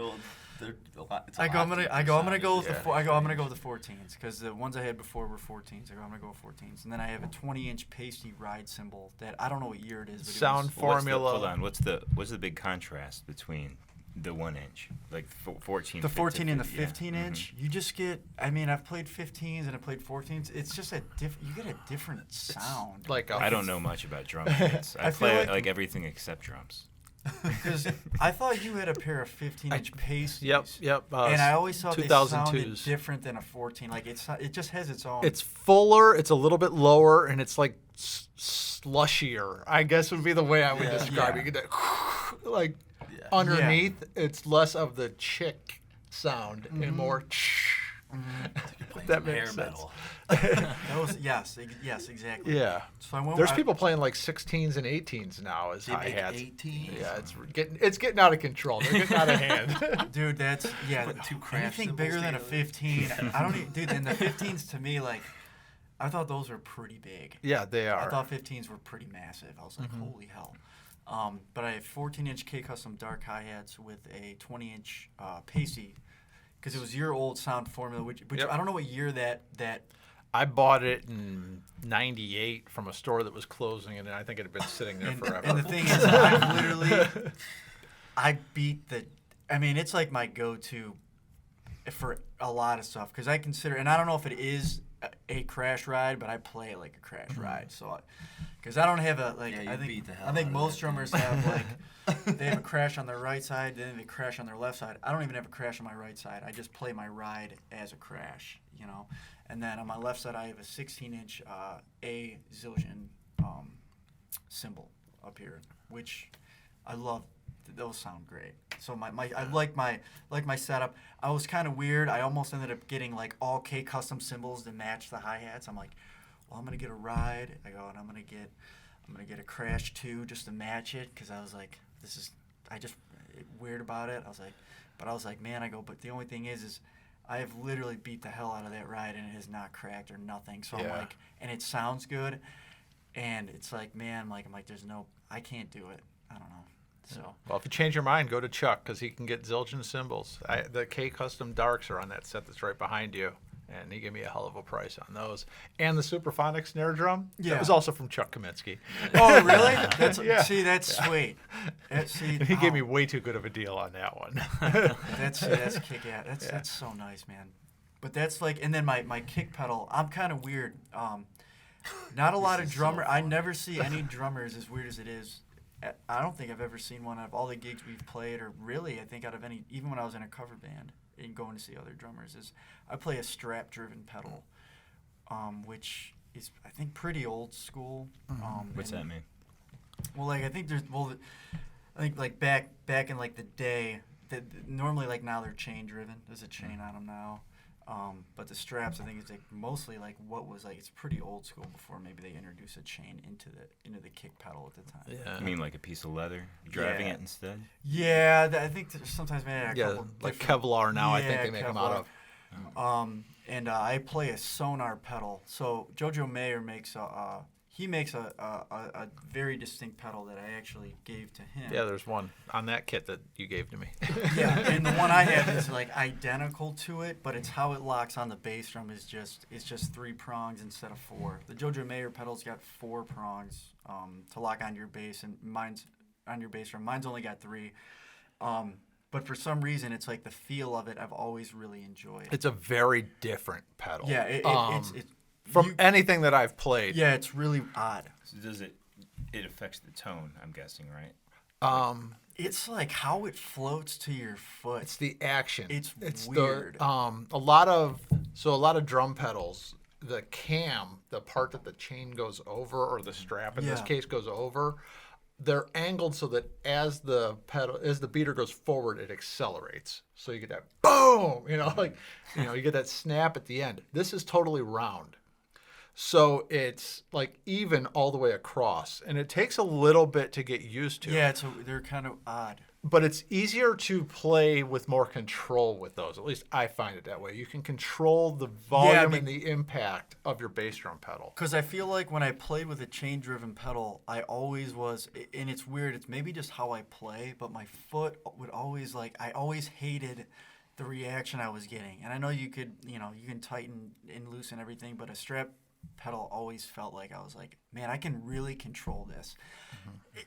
I'm gonna go with the 14s because the ones I had before were 14s. I'm gonna go with 14s, and then I have a 20-inch pasty ride cymbal that I don't know what year it is. But Sound formula. Hold on. What's the big contrast between the 1-inch, like 14? The 14 and the 15-inch. You just get. I've played 15s and I played 14s. It's just you get a different sound. I don't know much about drum kits. I play like everything except drums. Because I thought you had a pair of 15-inch pasties. Yep. And I always thought they 2002s. sounded different than a 14. Like it just has its own. It's fuller. It's a little bit lower, and it's like slushier. I guess would be the way I would describe it. You get that underneath. It's less of the chick sound and more. That makes sense. Metal. Yes, exactly. Yeah. So There's people playing like 16s and 18s now as hi-hats. 18s. Yeah, it's getting out of control. They're getting out of hand. Dude, that's two crash anything bigger than a cymbals 15. I don't even, dude. And the 15s to me, like, I thought those were pretty big. Yeah, they are. I thought 15s were pretty massive. I was like, holy hell. But I have 14-inch K Custom Dark hi-hats with a 20-inch pasty. Because it was your old sound formula, which I don't know what year that. I bought it in '98 from a store that was closing, and I think it had been sitting there forever. And the thing is, I beat the. It's like my go-to for a lot of stuff because I consider, and I don't know if it is a crash ride, but I play it like a crash ride. So, because I don't have a like, I think most drummers have like. They have a crash on their right side, then they crash on their left side. I don't even have a crash on my right side. I just play my ride as a crash, And then on my left side, I have a 16-inch A Zildjian cymbal up here, which I love. Those sound great. So I like my setup. I was kind of weird. I almost ended up getting like all K Custom cymbals to match the hi-hats. I'm like, well, I'm gonna get a ride. I go and I'm gonna get a crash too just to match it because I was like. I just weird about it. I was like, man, but the only thing is I have literally beat the hell out of that ride and it has not cracked or nothing. So I'm like, and it sounds good, and it's like, man, I'm like, I can't do it. I don't know. So. Well, if you change your mind, go to Chuck because he can get Zildjian cymbals. The K Custom Darks are on that set that's right behind you. And he gave me a hell of a price on those. And the Superphonic snare drum, that was also from Chuck Kaminsky. Oh, really? See, that's sweet. He gave me way too good of a deal on that one. That's kick-ass. That's so nice, man. But that's like, and then my kick pedal, I'm kind of weird. Not a lot of drummers. I never see any drummers as weird as it is. I don't think I've ever seen one out of all the gigs we've played, or really, I think out of any, even when I was in a cover band. And going to see other drummers is I play a strap-driven pedal, which is I think pretty old school. What's that mean? Well, like I think like back in like the day, normally like now they're chain-driven. There's a chain on them now, but the straps I think is like mostly like what was like it's pretty old school before maybe they introduced a chain into the kick pedal at the time. Yeah. You mean like a piece of leather, driving it instead? Yeah, I think sometimes maybe like Kevlar now. I think they make them out of. And I play a sonar pedal. So Jojo Mayer makes a very distinct pedal that I actually gave to him. Yeah, there's one on that kit that you gave to me. Yeah, and the one I have is like identical to it, but it's how it locks on the bass drum is just 3 prongs instead of 4. The Jojo Mayer pedal's got 4 prongs to lock on your bass, and mine's on your bass drum. Mine's only got 3. But for some reason, it's like the feel of it I've always really enjoyed. It's a very different pedal. Yeah, it's from anything that I've played. Yeah, it's really odd. So does it it affects the tone, I'm guessing, right? It's like how it floats to your foot. It's the action. It's weird. weird. A lot of drum pedals, the cam, the part that the chain goes over, or the strap in this case goes over, they're angled so that as the beater goes forward, it accelerates. So you get that boom, you get that snap at the end. This is totally round. So it's like even all the way across, and it takes a little bit to get used to. Yeah, they're kind of odd. But it's easier to play with more control with those. At least I find it that way. You can control the volume and the impact of your bass drum pedal. Because I feel like when I played with a chain-driven pedal, I always was, and it's weird, it's maybe just how I play, but my foot would always, I always hated the reaction I was getting. And I know you can tighten and loosen everything, but a strap pedal always felt like I was like, man, I can really control this.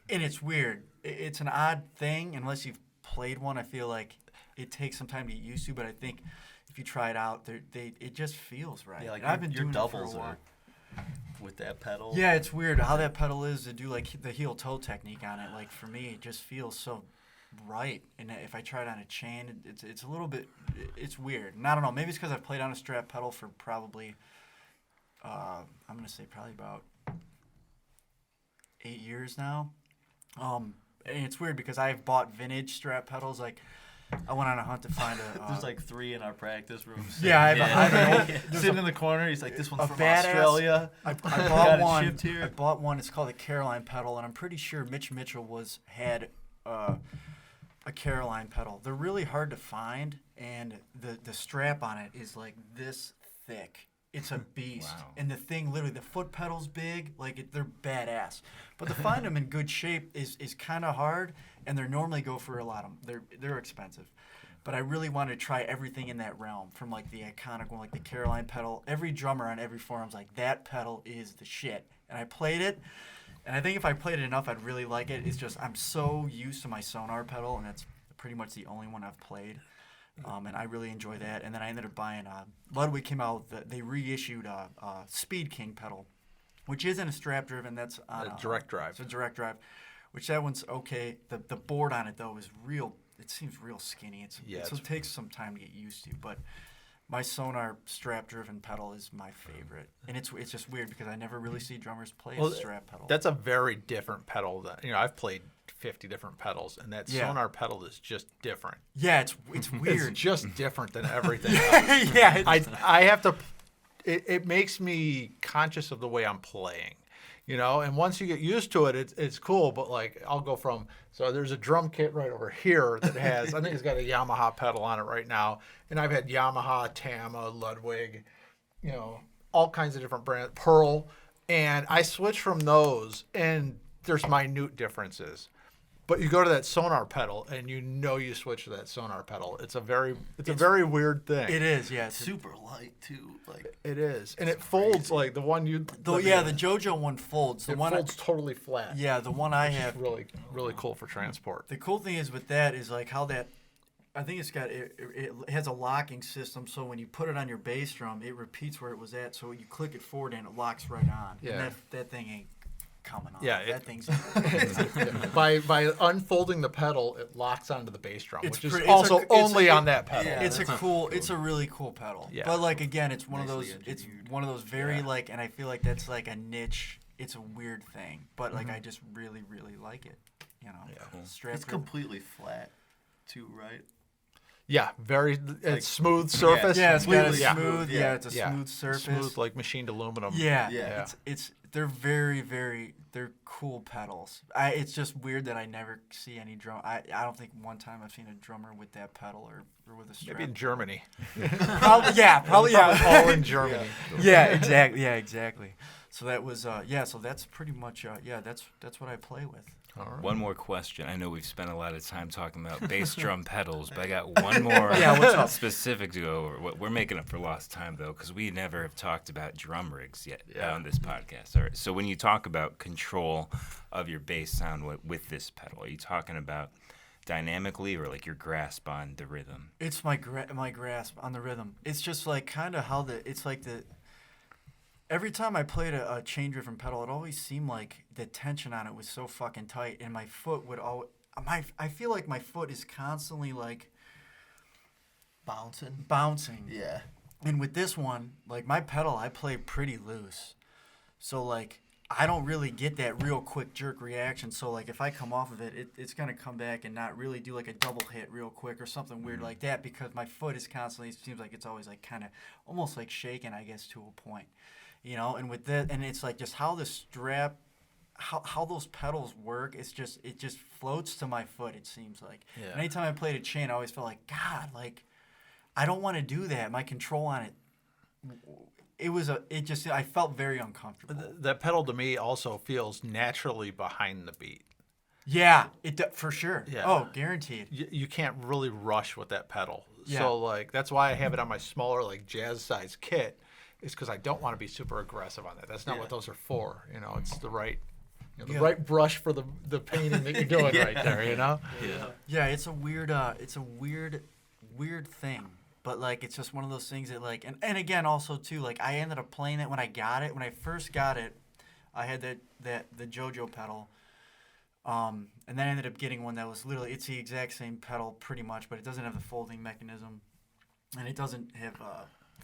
And it's weird. It's an odd thing unless you've played one. I feel like it takes some time to get used to, but I think if you try it out, it just feels right. Yeah, like I've been your doing doubles it for a while. With that pedal. Yeah, it's weird how that pedal is to do like the heel toe technique on it. Like for me, it just feels so right. And if I try it on a chain, it's a little bit, it's weird. And I don't know, maybe it's because I've played on a strap pedal for probably, I'm going to say probably about 8 years now. And it's weird because I've bought vintage strap pedals. Like I went on a hunt to find a. There's like 3 in our practice room. Yeah, I've sitting in the corner. He's like, this one's from badass- Australia. I Got bought it one. shipped here. I bought one. It's called a Caroline pedal, and I'm pretty sure Mitch Mitchell had a Caroline pedal. They're really hard to find, and the strap on it is like this thick. It's a beast. Wow. And the thing, literally, the foot pedal's big. They're badass. But to find them in good shape is kind of hard, and they normally go for a lot of them. They're expensive. But I really wanted to try everything in that realm, from like the iconic one, like the Caroline pedal. Every drummer on every forum's like, that pedal is the shit. And I played it, and I think if I played it enough, I'd really like it. It's just I'm so used to my Sonar pedal, and that's pretty much the only one I've played. And I really enjoy that. And then I ended up buying Ludwig came out with they reissued a Speed King pedal, which isn't a strap driven. That's on A direct drive. It's a direct drive, which that one's okay. The board on it though is real. It seems real skinny. So it takes some time to get used to. But my Sonar strap driven pedal is my favorite, and it's just weird because I never really see drummers play a strap pedal. That's a very different pedal. I've played 50 different pedals, and that Sonar pedal is just different. Yeah, it's weird. It's just different than everything else. Yeah, I have to. It makes me conscious of the way I'm playing, And once you get used to it, it's cool. But like I'll go from there's a drum kit right over here that has I think it's got a Yamaha pedal on it right now, and I've had Yamaha, Tama, Ludwig, all kinds of different brands, Pearl, and I switch from those, and there's minute differences. But you go to that Sonar pedal, and you switch to that Sonar pedal. It's a very weird thing. It is, yeah. Super light too. It is, and it folds like the one you. The JoJo one folds. The one folds totally flat. Yeah, the one I have. Really, really cool for transport. The cool thing is with that is like how that. I think it's got it has a locking system, so when you put it on your bass drum, it repeats where it was at. So you click it forward and it locks right on. Yeah. And that thing ain't coming on. Yeah, that thing's. by unfolding the pedal, it locks onto the bass drum, which is it's also a- it's only a- on that pedal. Yeah. It's a really cool pedal. Yeah. But like again, it's one of Nicely those. It's engineered. one of those very and I feel like that's like a niche. It's a weird thing, but like I just really really like it. Strap It's completely flat too, right? Yeah, very smooth surface. Yeah, it's got a Yeah. smooth. Yeah. Yeah, it's a smooth surface. Smooth like machined aluminum. Yeah, Yeah. It's they're very they're cool pedals. It's just weird that I never see any drum. I don't think one time I've seen a drummer with that pedal or with a strap. Maybe in Germany. Probably All in Germany. Yeah, exactly. So that was so that's pretty much that's what I play with. All right. One more question. I know we've spent a lot of time talking about bass drum pedals, but I got one more what's up? specific to go over. We're making up for lost time, though, because we never have talked about drum rigs yet on this podcast. All right. So when you talk about control of your bass sound with this pedal, are you talking about dynamically or like your grasp on the rhythm? It's my grasp on the rhythm. It's just like kind of how it's like every time I played a chain-driven pedal, it always seemed like the tension on it was so fucking tight, and my foot would always. I feel like my foot is constantly like bouncing. Yeah. And with this one, like my pedal, I play pretty loose, so like I don't really get that real quick jerk reaction. So like if I come off of it, it's gonna come back and not really do like a double hit real quick or something weird like that, because my foot is constantly. It seems like it's always like kind of almost like shaking, I guess, to a point, you know. And with that, and it's like just how the strap, how those pedals work. It just floats to my foot. It seems like. Yeah. And anytime I played a chain, I always felt like, God, like I don't want to do that. My control on it. I felt very uncomfortable. That pedal to me also feels naturally behind the beat. Yeah, for sure. Yeah. Oh, guaranteed. You can't really rush with that pedal. Yeah. So like that's why I have it on my smaller like jazz size kit, is because I don't want to be super aggressive on that. That's not what those are for. You know, it's the right right brush for the painting that you're doing right there. You know. Yeah. Yeah, it's a weird thing. But, like, it's just one of those things that, like, and again, also, too, like, I ended up playing it when I got it. When I first got it, I had the JoJo pedal. And then I ended up getting one that was literally, it's the exact same pedal pretty much, but it doesn't have the folding mechanism. And it doesn't have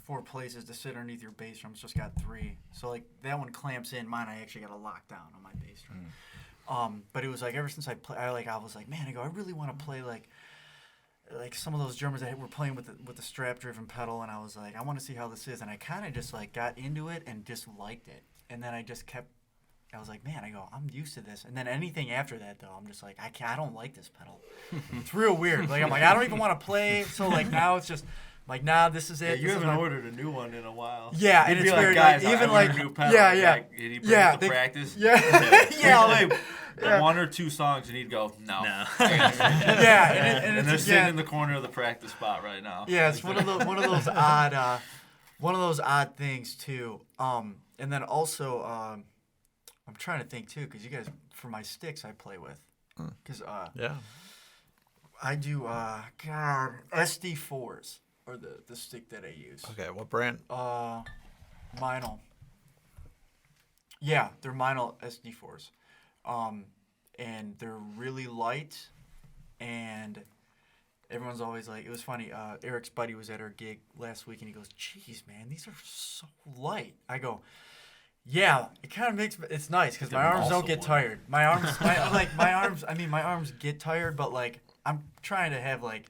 4 places to sit underneath your bass drum. It's just got 3. So, like, that one clamps in. Mine, I actually got a lockdown on my bass drum. But it was, like, ever since I was like, man, I really want to play, like some of those drummers that were playing with the strap-driven pedal, and I was like, I want to see how this is, and I kind of just like got into it and just liked it, and then I was like, man, I'm used to this, and then anything after that though, I'm just like, I don't like this pedal. It's real weird. Like I'm like, I don't even want to play. So like now it's just like, nah, this is it. Yeah, you haven't ordered a new one in a while. Yeah, You'd and be it's like, weird. guys, Like, even I like, ordered a new pedal. yeah, Like, did he bring it to practice? Yeah, yeah. Like, 1 or 2 songs, and he'd go, no. Yeah, and they're sitting in the corner of the practice spot right now. Yeah, it's one of those odd things too. And then also, I'm trying to think too, because you guys, for my sticks, I play with, because I do SD4s are the stick that I use. Okay, what brand? Meinl. Yeah, they're Meinl SD4s. And they're really light, and everyone's always like, it was funny, Eric's buddy was at our gig last week, and he goes, geez, man, these are so light. I go, yeah, it kind of makes, it's nice, because my arms don't get tired. My arms get tired, but, like, I'm trying to have, like,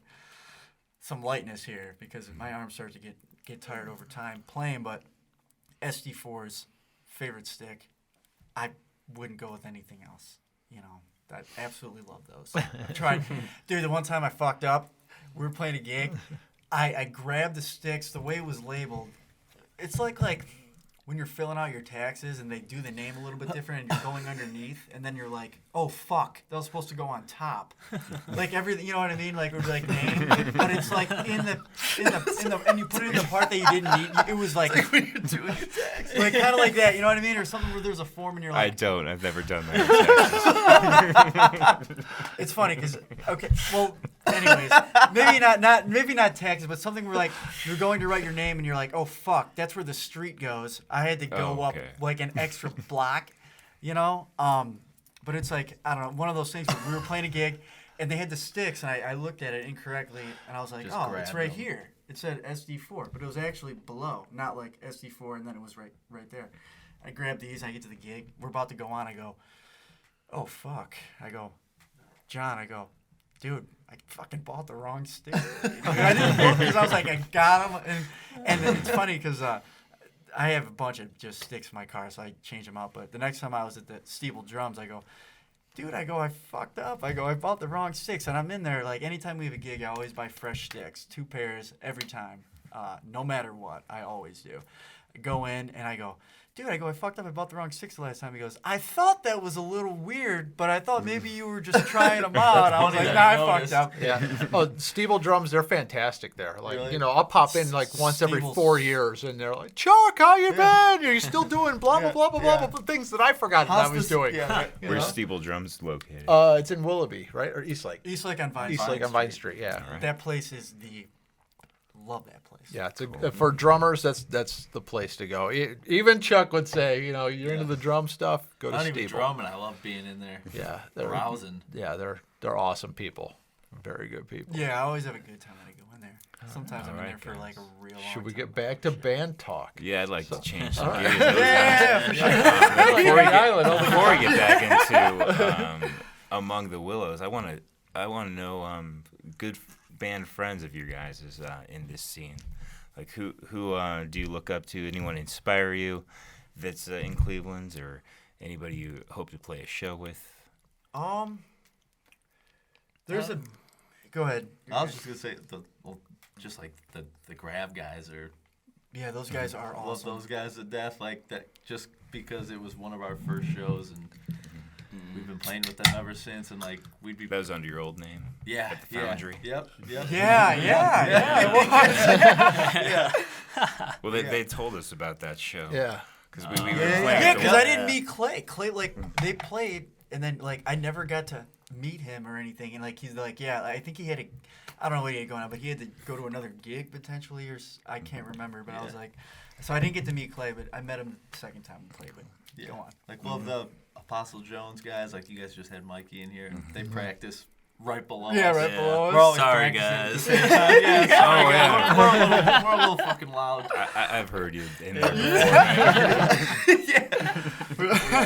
some lightness here, because my arms start to get tired over time playing, but SD4's favorite stick, I wouldn't go with anything else. You know, I absolutely love those. I tried. Dude, the one time I fucked up, we were playing a gig. I grabbed the sticks, the way it was labeled. It's like when you're filling out your taxes and they do the name a little bit different and you're going underneath, and then you're like, oh, fuck, that was supposed to go on top. Like everything, you know what I mean? Like it was like name, but it's like in the and you put it in the part that you didn't need. It was like when you're doing your taxes. like kind of like that, you know what I mean? Or something where there's a form and you're like, I've never done that. it's funny because well, anyways, maybe not taxes, but something where like you're going to write your name and you're like, oh fuck, that's where the street goes. I had to go up like an extra block, you know. But it's like, I don't know, one of those things where we were playing a gig and they had the sticks and I looked at it incorrectly and I was like, oh, it's right here. It said SD4, but it was actually below, not like SD4, and then it was right there. I grabbed these, I get to the gig, we're about to go on, I go, oh fuck. I go, John, dude, I fucking bought the wrong stick. I didn't look because I was like, I got them. And it's funny because I have a bunch of just sticks in my car, so I change them out. But the next time I was at the Steeple Drums, I go, dude, I fucked up. I bought the wrong sticks. And I'm in there, like, anytime we have a gig, I always buy fresh sticks, 2 pairs every time, no matter what. I always do. I go in, and I go, dude, I fucked up. I bought the wrong sticks the last time. He goes, I thought that was a little weird, but I thought maybe you were just trying them out. I was like, nah, I fucked up. Yeah. Oh, Steeple Drums, they're fantastic there. Like, really? you know, I'll pop in like once every Steeples. 4 years, and they're like, Chuck, how you been? Are you still doing blah, blah, blah, blah, blah, blah, things that I forgot that I was doing. Yeah, Where's Steeple Drums located? It's in Willoughby, right? Or Eastlake? Eastlake on Vine Eastlake on Vine Street, yeah. All right. That place is the love that place. Yeah, it's for drummers. That's the place to go. Even Chuck would say, you're into the drum stuff. Go to Not even Steeple. drumming. I love being in there. Yeah, Rousing. Yeah, they're awesome people. Very good people. Yeah, I always have a good time when I go in there. Sometimes I'm in there for like a real long Should we time. get back to band talk? Yeah, I'd like to change some right. gears. Yeah, for sure. Before we get back into Among the Willows, I want to know good band friends of your guys is in this scene. Like who do you look up to? Anyone inspire you that's in Cleveland, or anybody you hope to play a show with? There's a. Go ahead. I was just gonna say just like the Grab guys are. Yeah, those guys are Love awesome. those guys to death. Like that, just because it was one of our first shows, and we've been playing with them ever since. And like we'd be. That was under your old name. Yeah. At the Foundry. Yep. Yeah. Well, they told us about that show. Yeah. Because we were playing. Yeah, at the because one- I didn't meet Clay. Clay, like, they played, and then, like, I never got to meet him or anything. And, like, he's like, yeah, I think he had I don't know what he had going on, but he had to go to another gig potentially, or I can't remember. But I was like, so I didn't get to meet Clay, but I met him the second time we played. But go on. Like love the Apostle Jones guys. Like you guys just had Mikey in here. And they practice right below us. Right Yeah. below us. We're always Sorry, practicing guys. at the same time. Yeah, sorry, Oh, guys. yeah. We're a little fucking loud. I've heard you in there before.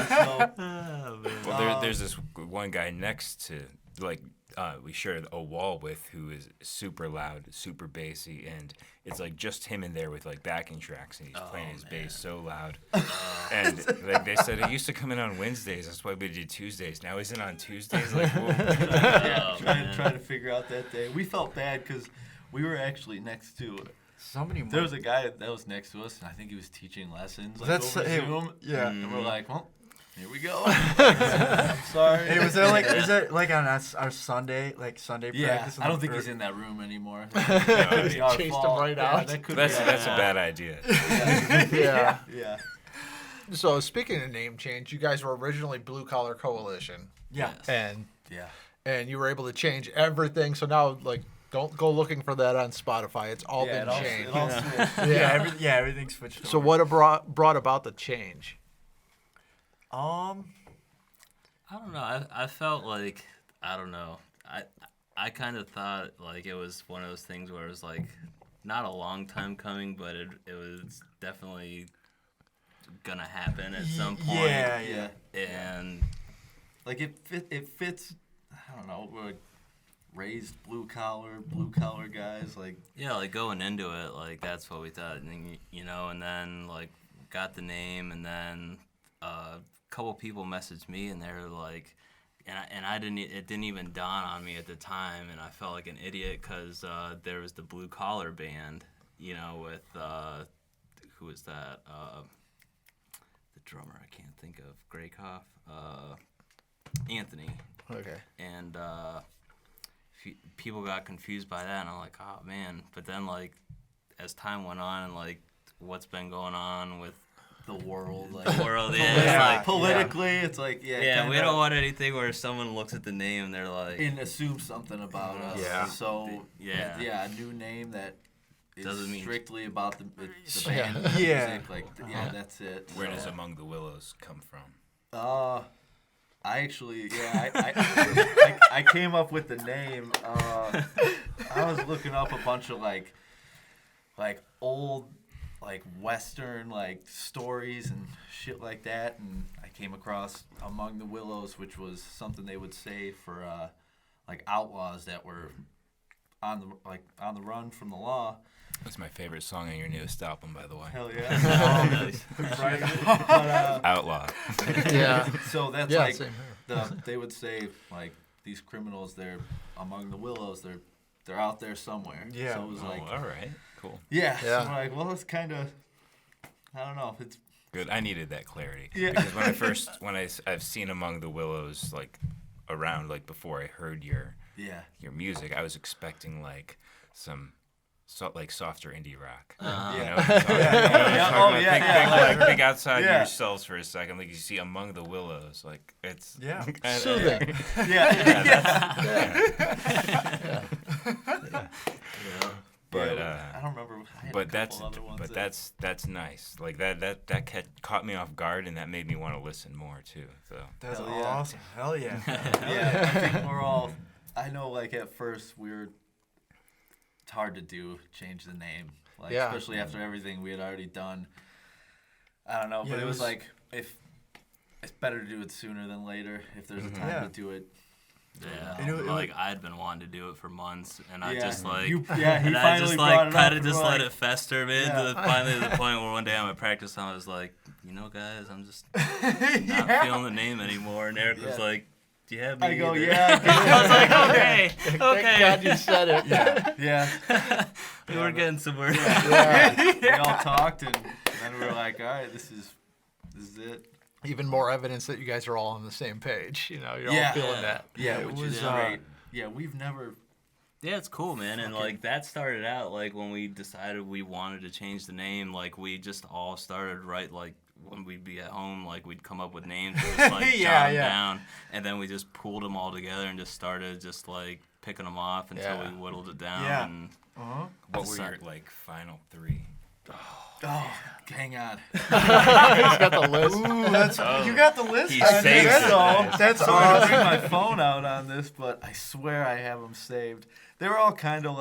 So, Well, there's this one guy next to, like, we share a wall with, who is super loud, super bassy, and it's like just him in there with like backing tracks, and he's playing his bass so loud. And like they said, it used to come in on Wednesdays. That's why we did Tuesdays. Now he's in on Tuesdays. Like, whoa. trying to figure out that day. We felt bad because we were actually next to. Somebody. There was a guy that was next to us, and I think he was teaching lessons like, That's- over hey, Zoom. yeah. And we're like, well, here we go. I'm sorry. Hey, was that like? Is that like on our Sunday, like Sunday Yeah, practice? I don't think he's in that room anymore. Chased him right out. That could That's be a bad idea. Yeah. Yeah. So speaking of name change, you guys were originally Blue Collar Coalition, Yeah. Yeah. and you were able to change everything. So now, like, don't go looking for that on Spotify. It's all Yeah, been changed. it all switched. Yeah. Everything's switched. So over. what brought about the change? I don't know. I felt like, I don't know. I kind of thought like it was one of those things where it was like not a long time coming, but it was definitely gonna happen at some point. Yeah. And Like it fits. I don't know. We're like raised blue collar guys. Like yeah, like going into it, like that's what we thought, and then, and then like got the name, and then a couple people messaged me, and they were like, and I didn't. It didn't even dawn on me at the time, and I felt like an idiot because there was the Blue Collar Band, with who was that? The drummer, I can't think of. Graykoff, Anthony. Okay. And people got confused by that, and I'm like, oh man. But then like as time went on, and like what's been going on with the world. Like the world, it's like politically, it's like we kinda, don't want anything where someone looks at the name and they're like, and assume something about us. Yeah. So Yeah. a new name that is Doesn't mean- strictly about the band. Yeah. Music, like that's it. Where does So, Among the Willows come from? I actually, I came up with the name. I was looking up a bunch of like old, like Western like stories and shit like that, and I came across Among the Willows, which was something they would say for like outlaws that were on the run from the law. That's my favorite song on your newest album, by the way. Hell yeah! Right. But, Outlaw. Yeah. so that's Yeah, like same they would say like these criminals, they're among the willows, they're out there somewhere. Yeah. So it was like all right, cool. yeah. Yeah. So we're like, well, it's kind of, I don't know. It's Good. I needed that clarity. Yeah. Because I've seen Among the Willows like around like before I heard your music, I was expecting like some softer indie rock. Think outside yourselves for a second. Like you see Among the Willows, like it's Soothing. But I don't remember. I had but a couple other ones but that's nice. Like that caught me off guard, and that made me want to listen more too. So That's Hell yeah. awesome. Hell yeah. Yeah, I think we're all. I know, like at first it's hard to change the name, like especially after everything we had already done. I don't know, but it was like if it's better to do it sooner than later. If there's a time to do it. Yeah, I'd been wanting to do it for months, and I just he and finally I just brought it kind up of just and let it fester, man. Finally to the point where one day I'm at practice, and I was like, guys, I'm just not feeling the name anymore. And Eric was like, "Do you have me?" I go, either?" yeah. I was like, okay. Thank God you said it. Yeah. We were getting somewhere. We all talked, and then we were like, all right, this is it. Even more evidence that you guys are all on the same page. You're all feeling that. Yeah, It which was, is great. Yeah, we've never. Yeah, it's cool, man. And that started out when we decided we wanted to change the name. We just all started when we'd be at home, we'd come up with names and just jot them down, and then we just pulled them all together and just started picking them off until we whittled it down. Yeah. And what were your final three? Oh, hang on. He's got the list. You got the list? He saves it. That's all. I bring my phone out on this, but I swear I have them saved. They were all kind of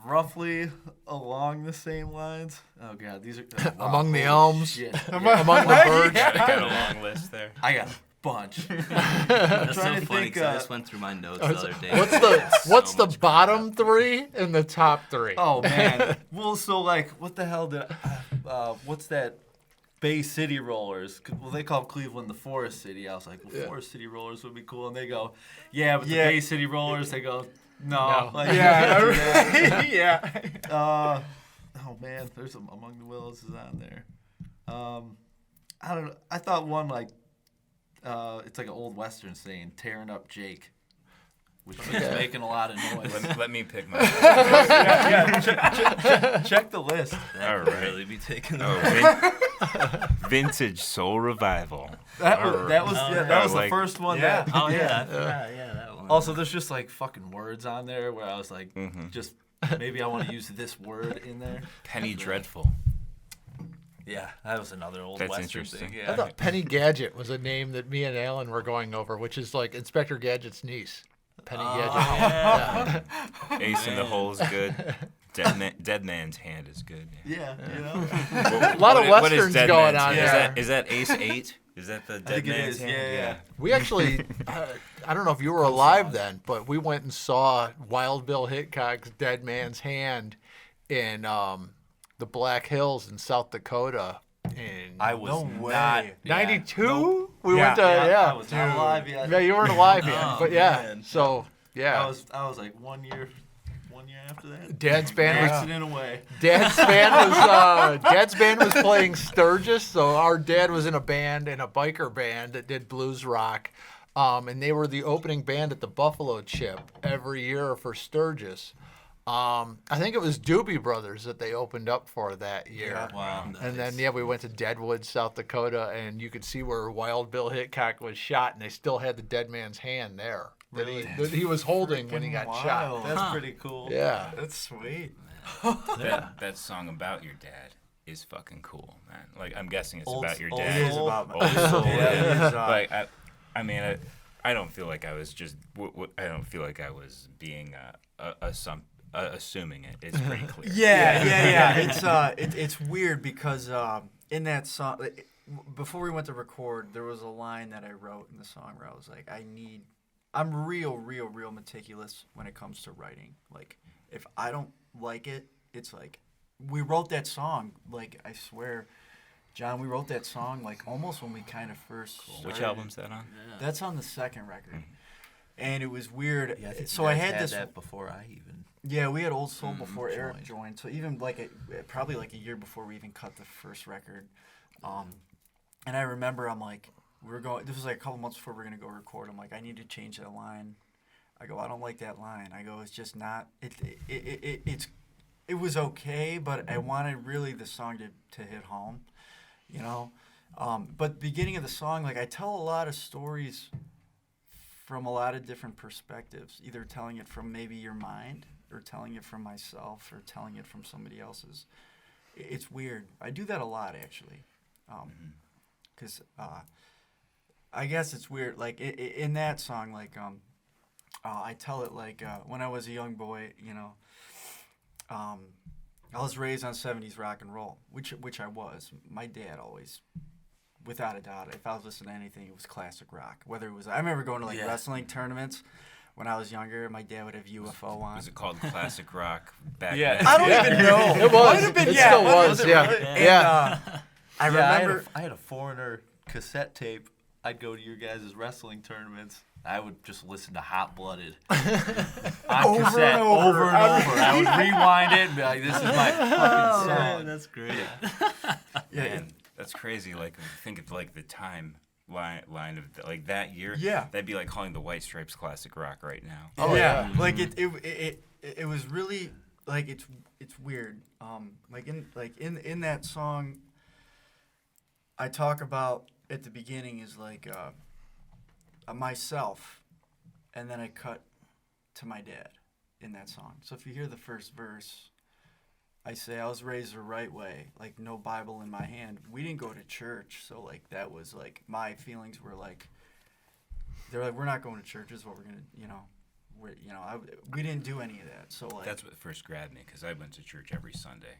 roughly along the same lines. Oh God, these are Among the Elms. Shit. Among the Birds. I got a long list there. I got a bunch. that's so trying to funny think, because I just went through my notes the other day. What's the bottom three and the top three? Oh man. Well, so what the hell did what's that? Bay City Rollers. Well, they call Cleveland the Forest City. I was like, Forest City Rollers would be cool. And they go, yeah, but the Bay City Rollers, they go, no. Yeah. Oh man, there's Among the Willows is on there. I don't know. I thought one it's like an old Western saying, tearing up Jake. Which is making a lot of noise. Let me pick my. Check the list. That All could right. really be taken. Vintage Soul Revival. That was the first one. Yeah. Oh yeah, that one. Also, there's just fucking words on there where I was like, just maybe I want to use this word in there. Penny Dreadful. Yeah, that was another old That's Western interesting. thing. I Yeah. thought Penny Gadget was a name that me and Alan were going over, which is like Inspector Gadget's niece. Penny Gadget. Ace in the Hole is good. Dead Man's Hand is good. Yeah, A lot of What is westerns Dead going Man's on Hand? there. Is that Ace 8? Is that the I Dead think it Man's is. Hand? Yeah. We actually, I don't know if you were alive then, but we went and saw Wild Bill Hickok's Dead Man's Hand in the Black Hills in South Dakota. In I was No not. way. 92? Nope. We went to, I was not alive yet. Yeah, you weren't alive yet. Oh, But yeah, man. so, yeah. I was like 1 year after that. Dad's band was Accident away. Dad's band was playing Sturgis, so our dad was in a biker band that did blues rock, and they were the opening band at the Buffalo Chip every year for Sturgis. I think it was Doobie Brothers that they opened up for that year. Wow. And then we went to Deadwood, South Dakota, and you could see where Wild Bill Hickok was shot, and they still had the Dead Man's Hand there that he was holding when he got shot. That's pretty cool. Yeah. That's sweet. That song about your dad is fucking cool, man. I'm guessing it's about your old dad. It is about my Old soul. Yeah. I mean, I don't feel like I was just. I don't feel like I was being assuming it. It's pretty clear. Yeah. It's weird because in that song, before we went to record, there was a line that I wrote in the song where I was like, I'm real meticulous when it comes to writing. Like, if I don't like it, it's like, we wrote that song, I swear, John, we wrote that song almost when we kind of first started. Which album's that on? That's on the second record. And it was weird. Yeah, I think so you I guys had this that before I even. Yeah, we had Old Soul before Eric joined. joined. So even probably a year before we even cut the first record. And I remember this was a couple months before we were going to go record. I'm like, I need to change that line. I go, I don't like that line. I go, it's just not, it was okay, but I wanted really the song to hit home, But the beginning of the song, I tell a lot of stories from a lot of different perspectives, either telling it from maybe your mind or telling it from myself or telling it from somebody else's. It's weird. I do that a lot, actually. Because I guess it's weird. Like, in that song, like, I tell it like when I was a young boy, you know, I was raised on 70s rock and roll, which I was. My dad always, without a doubt, if I was listening to anything, it was classic rock. Whether it was, I remember going to like wrestling tournaments when I was younger. My dad would have UFO on. Was it called classic rock back Yeah. then? I don't even know. It was. Might have been, It yeah. still Might was, have yeah. been, really. Yeah. And, I remember. I had a Foreigner cassette tape. I'd go to your guys' wrestling tournaments. I would just listen to Hot Blooded on Over cassette and over. over and over. I would rewind it and be like, "This is my fucking Yeah, song." that's great. Man, that's crazy. Like, think of like the time line of like that year. Yeah. That'd be like calling the White Stripes classic rock right now. Oh, yeah, yeah. like it was really like it's weird. Like in that song, I talk about at the beginning is like myself, and then I cut to my dad in that song. So if you hear the first verse, I say I was raised the right way, like no Bible in my hand. We didn't go to church, so like that was like my feelings were like they're like we're not going to church. This is what we're gonna we didn't do any of that. So like That's what first grabbed me because I went to church every Sunday.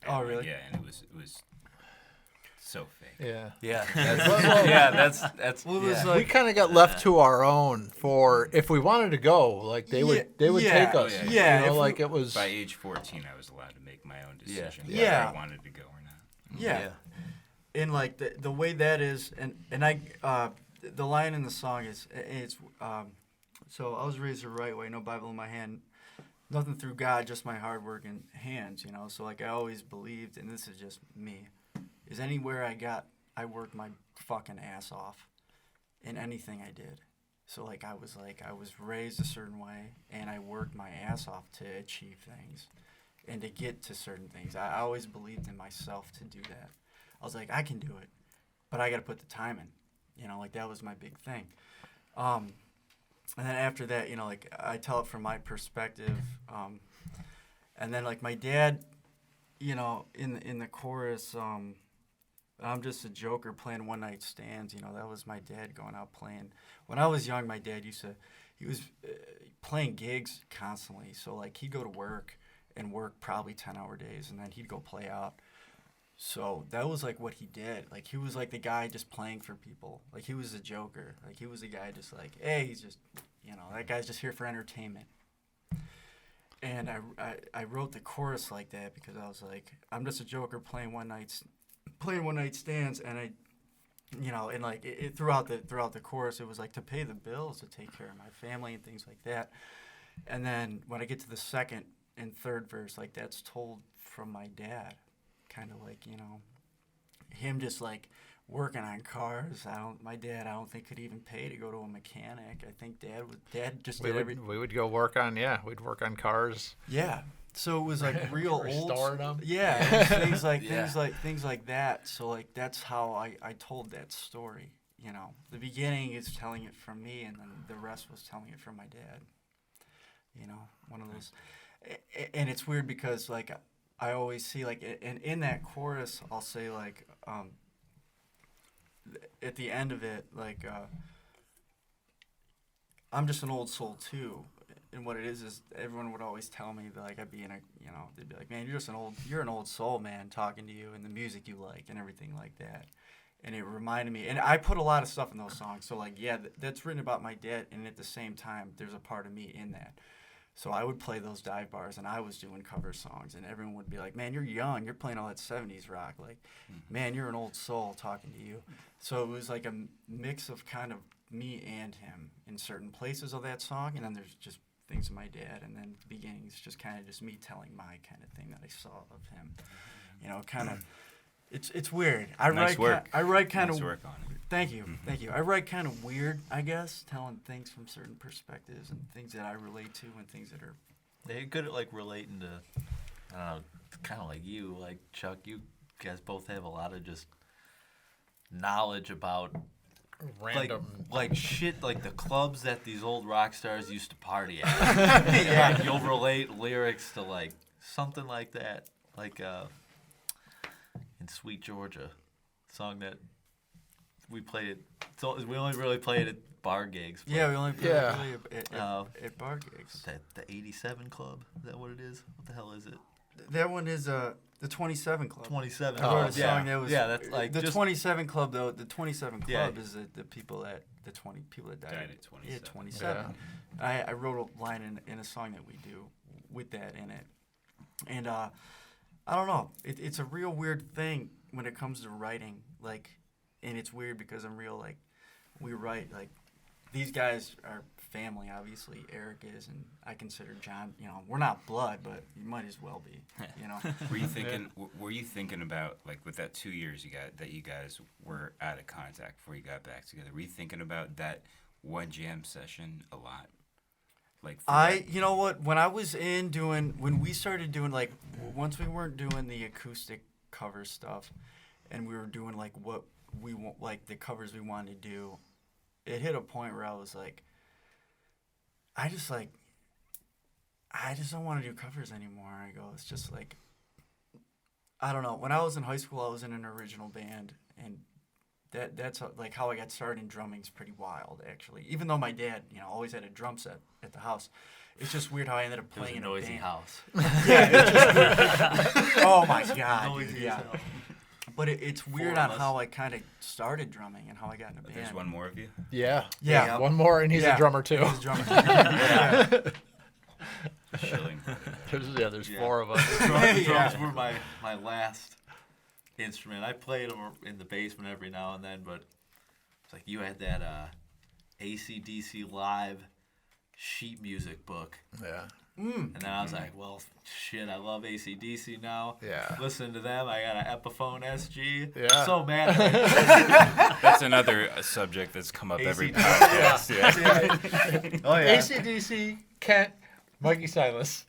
Oh, And, really? Yeah, and it was so fake. Yeah. Yeah, that's Well, it was We like kind of got left to our own for if we wanted to go, like they would yeah, take us. yeah, You know, if like we- it was. By age 14, I was allowed to make my own decision Yeah. whether I wanted to go or not. yeah. And like the way that is, and I the line in the song is it's so I was raised the right way, no Bible in my hand, nothing through God, just my hard work and hands, you know. So like I always believed, and this is just me, is anywhere I worked my fucking ass off in anything I did. So like I was raised a certain way, and I worked my ass off to achieve things and to get to certain things. I always believed in myself to do that. I was like, I can do it, but I got to put the time in. You know, like that was my big thing. And then after that, you know, like I tell it from my perspective. And then like my dad, you know, in the chorus, I'm just a joker playing one night stands. You know, that was my dad going out playing. When I was young, my dad he was playing gigs constantly. So like he'd go to work and work probably 10-hour days, and then he'd go play out. So that was like what he did. Like he was like the guy just playing for people. Like he was a joker. Like he was the guy just like, hey, he's just, you know, that guy's just here for entertainment. And I wrote the chorus like that because I was like, I'm just a joker playing one night stands, and I, you know, and like it throughout the chorus, it was like to pay the bills, to take care of my family and things like that. And then when I get to the second and third verse, like that's told from my dad. Kind of like, you know, him just like working on cars. My dad I don't think could even pay to go to a mechanic. I think dad just did everything. We would go work on we'd work on cars. Yeah. So it was like real old. Restoring them. Yeah, it was things like that. So like that's how I told that story. You know, the beginning is telling it from me, and then the rest was telling it from my dad. You know, one of those, and it's weird because like. I always see like in that chorus I'll say like at the end of it like I'm just an old soul too, and what it is everyone would always tell me that like I'd be in a, you know, they'd be like, man, you're an old soul, man, talking to you and the music you like and everything like that. And it reminded me, and I put a lot of stuff in those songs, so like yeah, that's written about my dad, and at the same time there's a part of me in that. So I would play those dive bars, and I was doing cover songs, and everyone would be like, man, you're young. You're playing all that 70s rock. Like, man, you're an old soul talking to you. So it was like a mix of kind of me and him in certain places of that song, and then there's just things of my dad, and then the beginning is just kind of just me telling my kind of thing that I saw of him. You know, kind of, it's weird. I write kind Nice of. work on it. Thank you. I write kind of weird, I guess, telling things from certain perspectives and things that I relate to and things that are. They're good at like relating to, I don't know, kind of like you, like Chuck. You guys both have a lot of just knowledge about random. Like shit, like the clubs that these old rock stars used to party at. Yeah. Like you'll relate lyrics to like something like that. Like in Sweet Georgia, song that we played it. So we only really played it at bar gigs. Yeah, we only played really at bar gigs. That the 87 Club, is that what it is? What the hell is it? That one is the 27 Club. 27. I wrote a song that was that's like the just, 27 Club though. The 27 Club Yeah. is the people that the 20 people that died at 27. Yeah, 27. I wrote a line in a song that we do with that in it, and I don't know. It's a real weird thing when it comes to writing, like, and it's weird because I'm real like we write like these guys are family, obviously. Eric is, and I consider John. You know, we're not blood, but you might as well be. You know. Were you thinking about, like, with that 2 years you guys were out of contact before you got back together? Were you thinking about that one jam session a lot? Like you know what? When we started doing like, once we weren't doing the acoustic cover stuff, and we were doing like what we want, like the covers we wanted to do, it hit a point where I was like, I just don't want to do covers anymore. I go, it's just like, I don't know. When I was in high school, I was in an original band, and that's like how I got started in drumming's pretty wild, actually. Even though my dad, always had a drum set at the house, it's just weird how I ended up playing in a noisy band. house. Yeah, it's just weird. Oh my god, Noisy dude, as yeah. hell. But it's weird Four on of us. how I kind of started drumming and how I got in a band. There's one more of you? Yeah. Yeah. One more, and he's a drummer too. He's a drummer. Yeah. Shilling. There's 4 of us. The drums were my last instrument. I played them in the basement every now and then, but it's like you had that AC/DC live sheet music book. Yeah. And then I was like, well, shit, I love AC/DC now. Yeah. Listen to them. I got an Epiphone SG. Yeah. So mad. That's another subject that's come up every AC/DC. podcast. Yeah. Oh, yeah. AC/DC, Kent, Mikey Silas.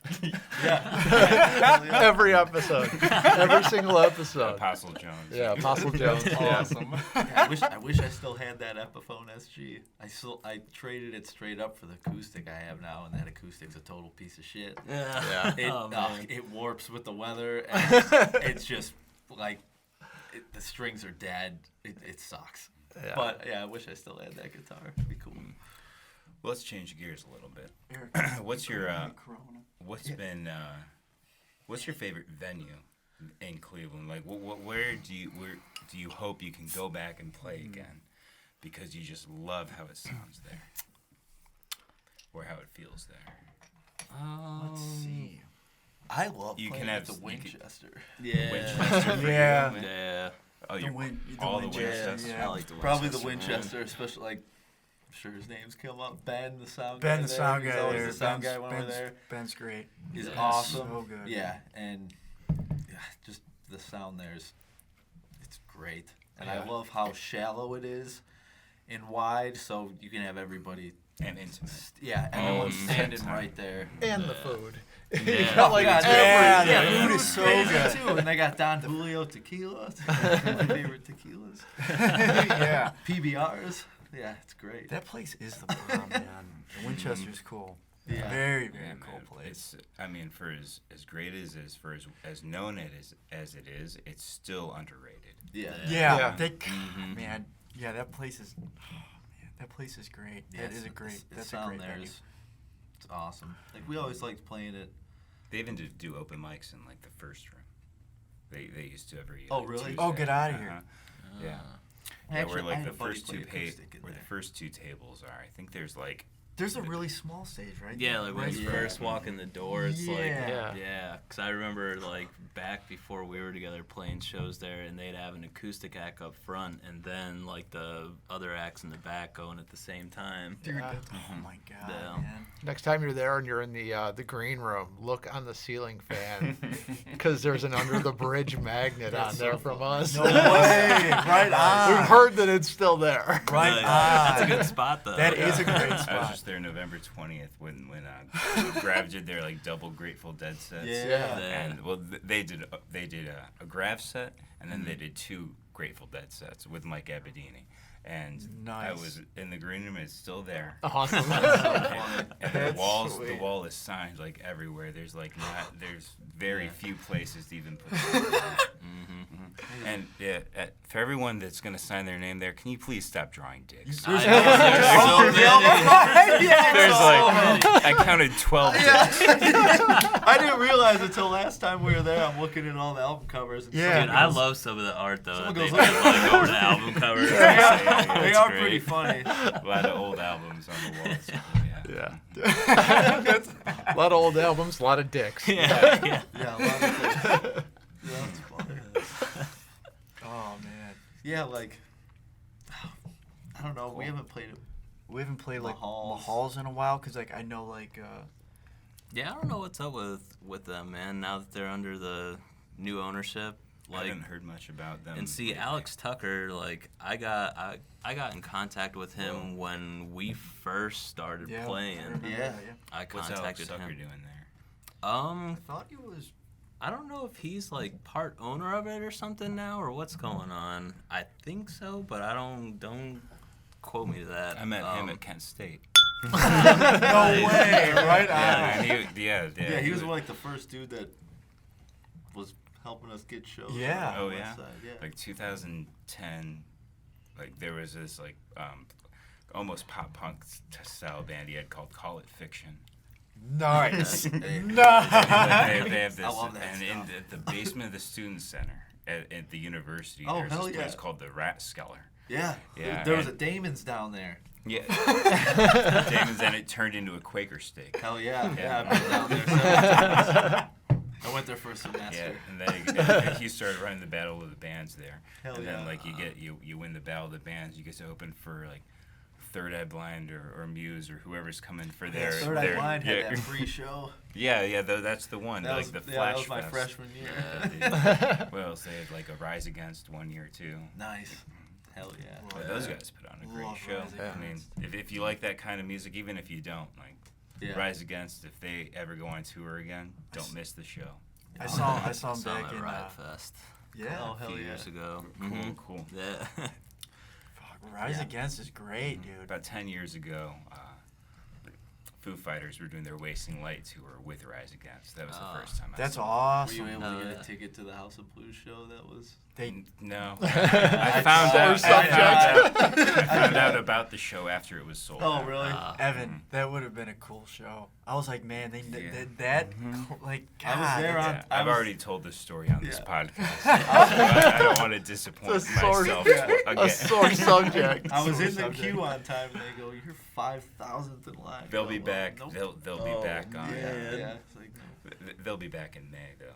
Yeah. Every episode. Every single episode. Apostle Jones. Yeah, Apostle Jones. Awesome. Yeah, I wish I still had that Epiphone SG. I traded it straight up for the acoustic I have now, and that acoustic's a total piece of shit. Yeah. Yeah. It warps with the weather, and it's just like the strings are dead. It sucks. Yeah. But yeah, I wish I still had that guitar. It'd be cool. Well, let's change gears a little bit. Eric, What's your Corona. what's your favorite venue in Cleveland? Like, where do you hope you can go back and play again because you just love how it sounds there, or how it feels there? Let's see. I love You playing can at have- the you can- Winchester. Yeah. Winchester for Yeah. you? Yeah. Oh, The you're the all the Winchester, Winchester. yeah. I like the Probably the Winchester, man. Winchester, especially like. I'm sure his name's come up. Ben, the sound Ben, guy. the there. sound He's guy always there. the sound guy when we're there. Ben's great. He's Yeah, awesome. so good. Yeah, and just the sound it's great. And I Yeah. love how shallow it is and wide, so you can have everybody. And intimate. Yeah, everyone's same standing time. right there. And the food. Yeah. Got like God, every- yeah, the food is so crazy, good. too. And they got Don Julio tequila, my favorite tequilas. Yeah. PBRs. Yeah, it's great. That place is the bomb, man. The Winchester's cool. Yeah. Very, very Yeah, cool man. place. For as great as it is, for as known as it is, it's still underrated. Yeah. Yeah. Yeah. Man, yeah, that place is. Oh, man, that place is great. Yeah, That is a great. the That's a sound great there venue. is it's awesome. Like we always liked playing it. They even do open mics in like the first room. They used to every. Oh, like, really? Tuesday. Oh, get outta here. Uh-huh. Yeah. Actually, where I like had the a buddy first play two acoustic in where the there. first two tables are. I think there's like. There's a really small stage, right? Yeah, like when Right you there. first walk in the door, it's like, Yeah. yeah. Because I remember like back before we were together playing shows there, and they'd have an acoustic act up front, and then like the other acts in the back going at the same time. Dude, Yeah. oh my god, Yeah. man. Next time you're there and you're in the green room, look on the ceiling fan because there's an under the bridge magnet on there from us. No way! Right on. We've heard that it's still there. Right on. That's a good spot though. That is a great I was spot. just there November 20th when Grav did their like double Grateful Dead sets. Yeah. And well, they did a Grav set, and then they did 2 Grateful Dead sets with Mike Abadini, And I Nice. was in the green room. It's still there. Awesome. And the That's the sweet. wall is signed like everywhere. There's like there's very few places to even put it. And for everyone that's gonna sign their name there, can you please stop drawing dicks? I know, there's so many. I counted 12 dicks. I didn't realize until last time we were there. I'm looking at all the album covers. And Yeah. Dude, I love some of the art though. Someone That they goes, did, like over the album covers. They It's are great. pretty funny. A lot of old albums on the walls. Yeah. Yeah. A lot of old albums, a lot of dicks. Yeah, yeah. Yeah, a lot of things. Yeah, that's funny. Oh man. Yeah, like I don't know. We haven't played it. We haven't played like Mahals. Mahals in a while because like I know like Yeah, I don't know what's up with them, man. Now that they're under the new ownership, I like, haven't heard much about them. and see lately. Alex Tucker, like, I got in contact with him when we first started yeah, playing. I remember Yeah. that, I What's Alex contacted Tucker him. doing there? I thought he was. I don't know if he's like part owner of it or something now, or what's going on. I think so, but I don't quote me to that. I met him at Kent State. No way, right? Yeah, on. and Yeah, he was like the first dude that was helping us get shows. Yeah. on the Oh west yeah, side, yeah. like 2010, like there was this like almost pop punk style band he had called Call It Fiction. Nice. Hey. They Nice. have this, I love that and in stuff. the basement of the student center at the university, Oh, there's hell this place yeah. called the Rat Skeller. Yeah. Yeah, There was a and- Damon's down there. Yeah, Damon's, and it turned into a Quaker steak. Hell yeah. Yeah. Yeah, I've been down there several times. I went there for a semester. Yeah, and then he started running the battle of the bands there. Hell and then yeah. like you win the battle of the bands, you get to open for like Third Eye Blind or Muse or whoever's coming for their Third Eye Blind had yeah, that free show. yeah, that's the one. That like was, the that Flash was my Fest. freshman year. Yeah, dude. What else? They had like a Rise Against one year too. Nice. Hell yeah. But those guys put on a great Love show. Rise I mean, if you like that kind of music, even if you don't, like Yeah. Rise Against, if they ever go on tour again, don't miss the show. I saw him Saw him back at in. Riot Fest Yeah. Oh, a hell few yeah. years ago. Cool, Mhm. cool. Yeah. Fuck, Rise Yeah. Against is great, dude. About 10 years ago, Foo Fighters were doing their Wasting Light tour with Rise Against. That was the first time I That's saw Were you awesome. able Oh, to get yeah. a ticket to the House of Blues show that was? They them. No. I found out about the show after it was sold Oh, out. really? Evan, that would have been a cool show. I was like, man, they Yeah. like I was God, there that's- on- Yeah, I I've was- already told this story on this Yeah. podcast. I don't want to disappoint It's a sore- myself A again. sore subject. I was Sore in the subject. queue on time, and they go, "You're 5,000th in line." They'll I be go, "Well, back. nope." They'll be back on. Yeah. It's like, no. They'll be back in May though.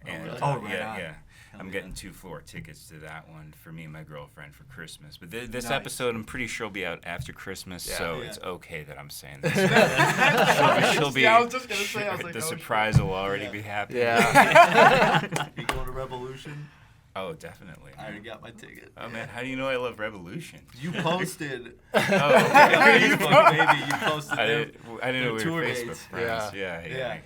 And, really? Oh, right yeah, on. yeah. Hell I'm yeah. getting 2 floor tickets to that one for me and my girlfriend for Christmas. But this Nice. episode, I'm pretty sure will be out after Christmas, Yeah. so Yeah. it's okay that I'm saying this. She'll be. Yeah, I was just gonna say, I was like, the oh, surprise will already Yeah. be happening. Yeah. You going to Revolution? Oh, definitely. I already got my ticket. Oh man, how do you know I love Revolution? You posted. Oh, okay. Facebook, maybe you posted I their- didn't know we tour were Facebook dates. friends. Yeah.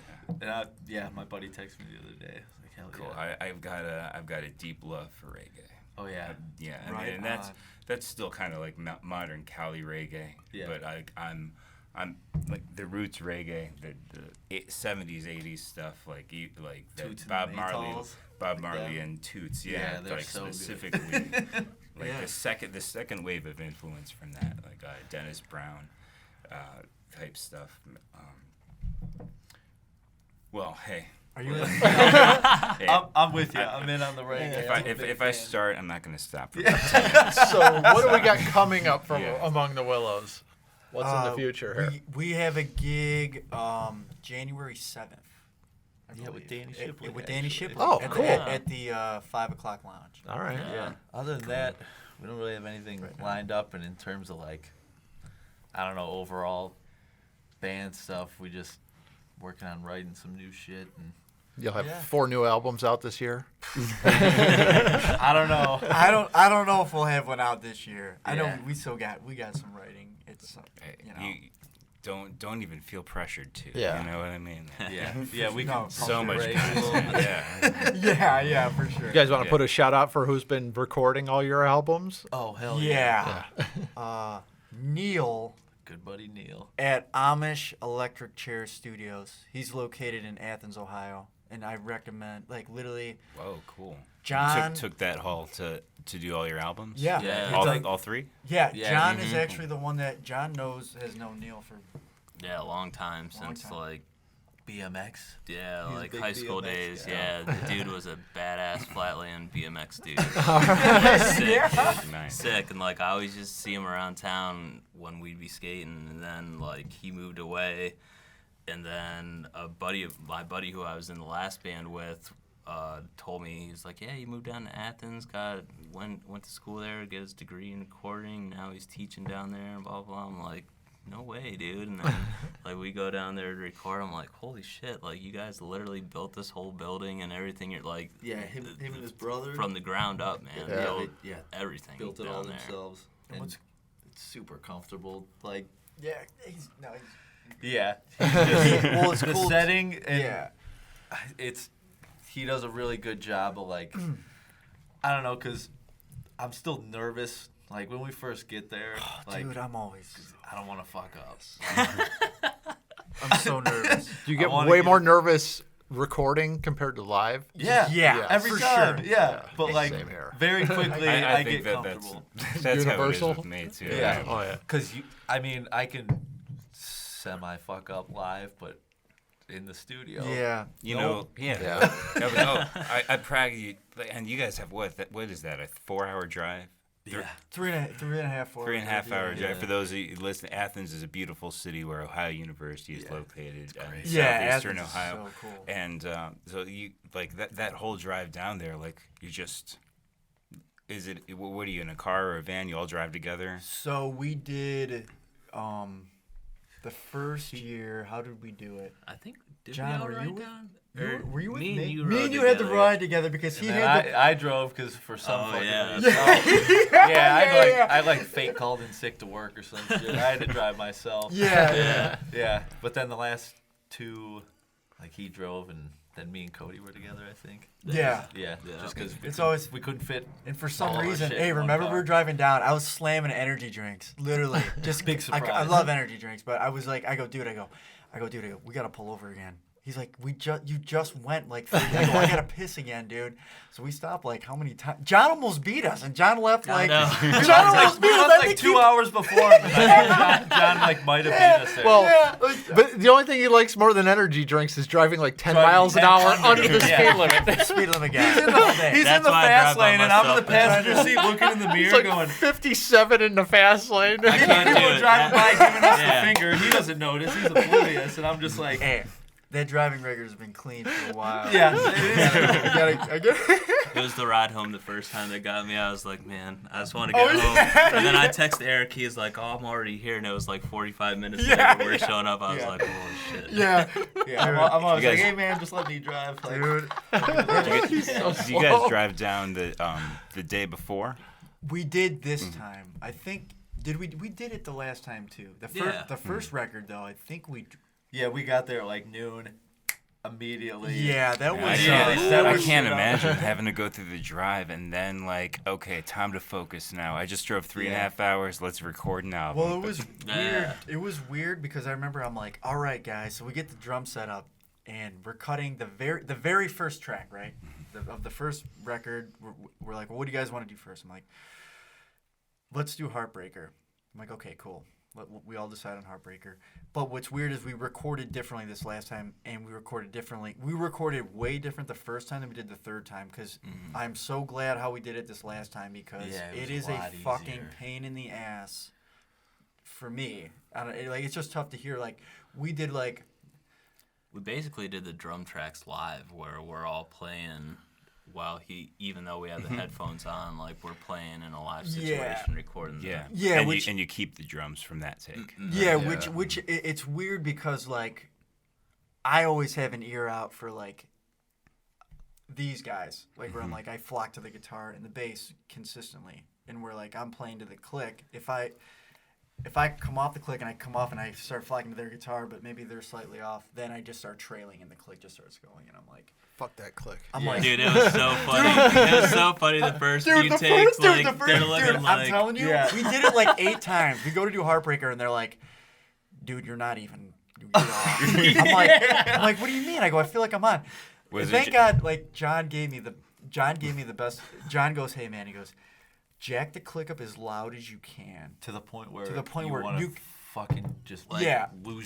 Yeah. And my buddy texted me the other day. I was like, hell Cool. yeah. I've got a deep love for reggae. Oh yeah. Yeah, I Right mean, and on. that's still kind of like modern Cali reggae. Yeah. But I'm like the roots reggae, the 70s, 80s stuff, like the Toots and Bob the Marley, Maytals, Bob like Marley them. and Toots. Yeah, Yeah, they're like so good. specifically, like Yeah. the second wave of influence from that, like Dennis Brown type stuff. Well, hey. Are you? Hey, I'm with you. I'm in on the reggae. I'm a big if I fan. start, I'm not gonna stop. For about 10 minutes. So what do we got coming up from Yeah. Among the Willows? What's in the Uh, future here? We have a gig January 7th. I Yeah, with believe. Danny Shipley, With Danny actually. Shipley. Oh, at cool. At the 5 o'clock lounge. All right. Yeah. Other than that, we don't really have anything Right now. lined up. And in terms of like, I don't know, overall band stuff, we just working on writing some new shit. And You'll have Yeah. 4 new albums out this year. I don't know. I don't know if we'll have one out this year. I know Yeah. we got some writing. It's Hey, you know. don't even feel pressured to. Yeah. You know what I mean? Yeah, we can So much. break a little bit. Yeah. Yeah, for sure. You guys want to Yeah. put a shout out for who's been recording all your albums? Oh hell Yeah. Neil Good buddy Neil. at Amish Electric Chair Studios. He's located in Athens, Ohio, and I recommend, like, literally, Whoa, cool. John. took that haul to do all your albums. Yeah. Yeah. All three. Yeah, Yeah. John is actually the one that John has known Neil for. Yeah, a long time Long since time. like BMX. yeah, He's a like big high school BMX days. guy. Yeah, the dude was a badass flatland BMX dude. Sick, dude. Nice. Sick, and like I always just see him around town when we'd be skating, and then like he moved away, and then my buddy who I was in the last band with, told me, he was like, yeah, he moved down to Athens, went to school there, get his degree in recording, now he's teaching down there, and blah blah. I'm like, no way, dude. And then like we go down there to record, I'm like, holy shit, like you guys literally built this whole building and everything. You're like, Yeah, him and his brother from the ground up, man. Yeah. Built Yeah, everything built it down all there. themselves. And And what's- it's super comfortable. Like, Yeah, yeah. well, it's The cool. setting and Yeah. he does a really good job of like, I don't know, cause I'm still nervous. Like when we first get there, like Dude, I'm always. I don't want to fuck up. I'm so nervous. Do you get wanna way get- more nervous recording compared to live? Yeah, Yeah, every for time. sure. Yeah, but like Same here. very quickly, I think get that's comfortable. that's Universal? how it is with me too. Yeah. Oh yeah. Cause I mean, I can semi fuck up live, but in the studio, Yeah. You know, yeah. Yeah. I brag you, and you guys have what? What is that? A 4-hour drive? yeah. Three and a half, 4 3.5 hour drive. Yeah. For those of you listening, Athens is a beautiful city where Ohio University is located in Yeah, southeastern Athens is Ohio. so cool. And so you like that whole drive down there, like you just. Is it? What are you in a car or a van? You all drive together. So we did, the first year. How did we do it? I think did John, we all were you ride with- down? Were you with me? And you me rode and you had to together. ride together because he And had then I drove because for some Oh, fucking yeah. reason. Yeah, I like fake called in sick to work or some shit. I had to drive myself. Yeah. Yeah, but then the last two, like he drove and then me and Cody were together, I think. Yeah. Yeah, Yeah. just because It's always- we couldn't fit. And for some all our reason, shit hey, in one remember we car. were driving down. I was slamming energy drinks, literally. Just Big I surprise. love energy drinks, but I was like, I go, dude, we gotta pull over again. He's like, you just went like 30 I go, I gotta piss again, dude. So we stopped like how many times? John almost beat us, and John left like. know. John almost beat We us. left I like think 2 hours before. I think John like might have beat us there. Well, Yeah. but the only thing he likes more than energy drinks is driving like 10 Driving miles an 10 hour under. under the Yeah. speed limit. Speed limit guy. He's He's That's in the why I fast drive by lane, and I'm in the myself. passenger seat looking in the It's mirror like going, 57 in the fast lane. I can't people do are it. driving by giving us Yeah. the finger. He doesn't notice. He's oblivious. And I'm just like, Hey, that driving record has been clean for a while. yeah. It is. I get It was the ride home the first time that got me. I was like, man, I just want to Oh, get home. yeah. And then I text Eric. He's like, oh, I'm already here. And it was like 45 minutes Yeah, later. We're showing up. I was yeah. like, holy shit. Yeah. Yeah, I'm always You like, guys- hey man, just let me drive. Like, Dude. Did you guys drive down the day before? We did this time. I think we did it the last time too. Yeah. The first record though, I think we yeah, we got there at like noon immediately. Yeah, that was Yeah, I was can't shit up. imagine having to go through the drive and then like, okay, time to focus now. I just drove 3.5 hours. Let's record an album. Well, it was Yeah. weird. It was weird because I remember I'm like, all right, guys, so we get the drum set up and we're cutting the very first track, right? Of the first record. We're like, well, what do you guys want to do first? I'm like, let's do Heartbreaker. I'm like, okay, cool. We all decide on Heartbreaker. But what's weird is we recorded differently this last time, and we recorded differently. We recorded way different the first time than we did the third time, because I'm so glad how we did it this last time, because Yeah, it it was is a a lot fucking easier. pain in the ass for me. It's just tough to hear. Like, we did like... We basically did the drum tracks live where we're all playing while even though we have the headphones on, like we're playing in a live situation, Yeah. recording the Yeah. Yeah, and, which- you keep the drums from that take. Yeah, which it's weird because like I always have an ear out for like these guys, like where I'm like I flock to the guitar and the bass consistently, and where like I'm playing to the click. if I come off the click and I come off and I start flagging to their guitar, but maybe they're slightly off, then I just start trailing and the click just starts going, and I'm like, fuck that click. I'm like, Dude, it was so funny. It was so funny the first few takes. Like, they're looking like... I'm telling you, we did it like 8 times. We go to do Heartbreaker, and they're like, dude, you're not even. You're off. I'm like, what do you mean? I go, I feel like I'm on. Thank God, like John gave me the best. John goes, hey man, he goes, jack the click up as loud as you can to the point where you fucking just lose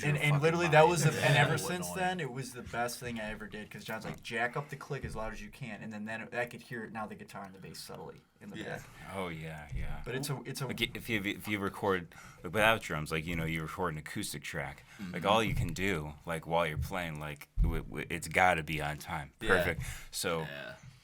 your and literally mind. that was and ever since then it was the best thing I ever did, because John's like, jack up the click as loud as you can, and then I could hear it now, the guitar and the bass subtly in the back. Oh yeah. But it's a like if you record without drums, like you record an acoustic track, like all you can do like while you're playing, like it's got to be on time, perfect. So.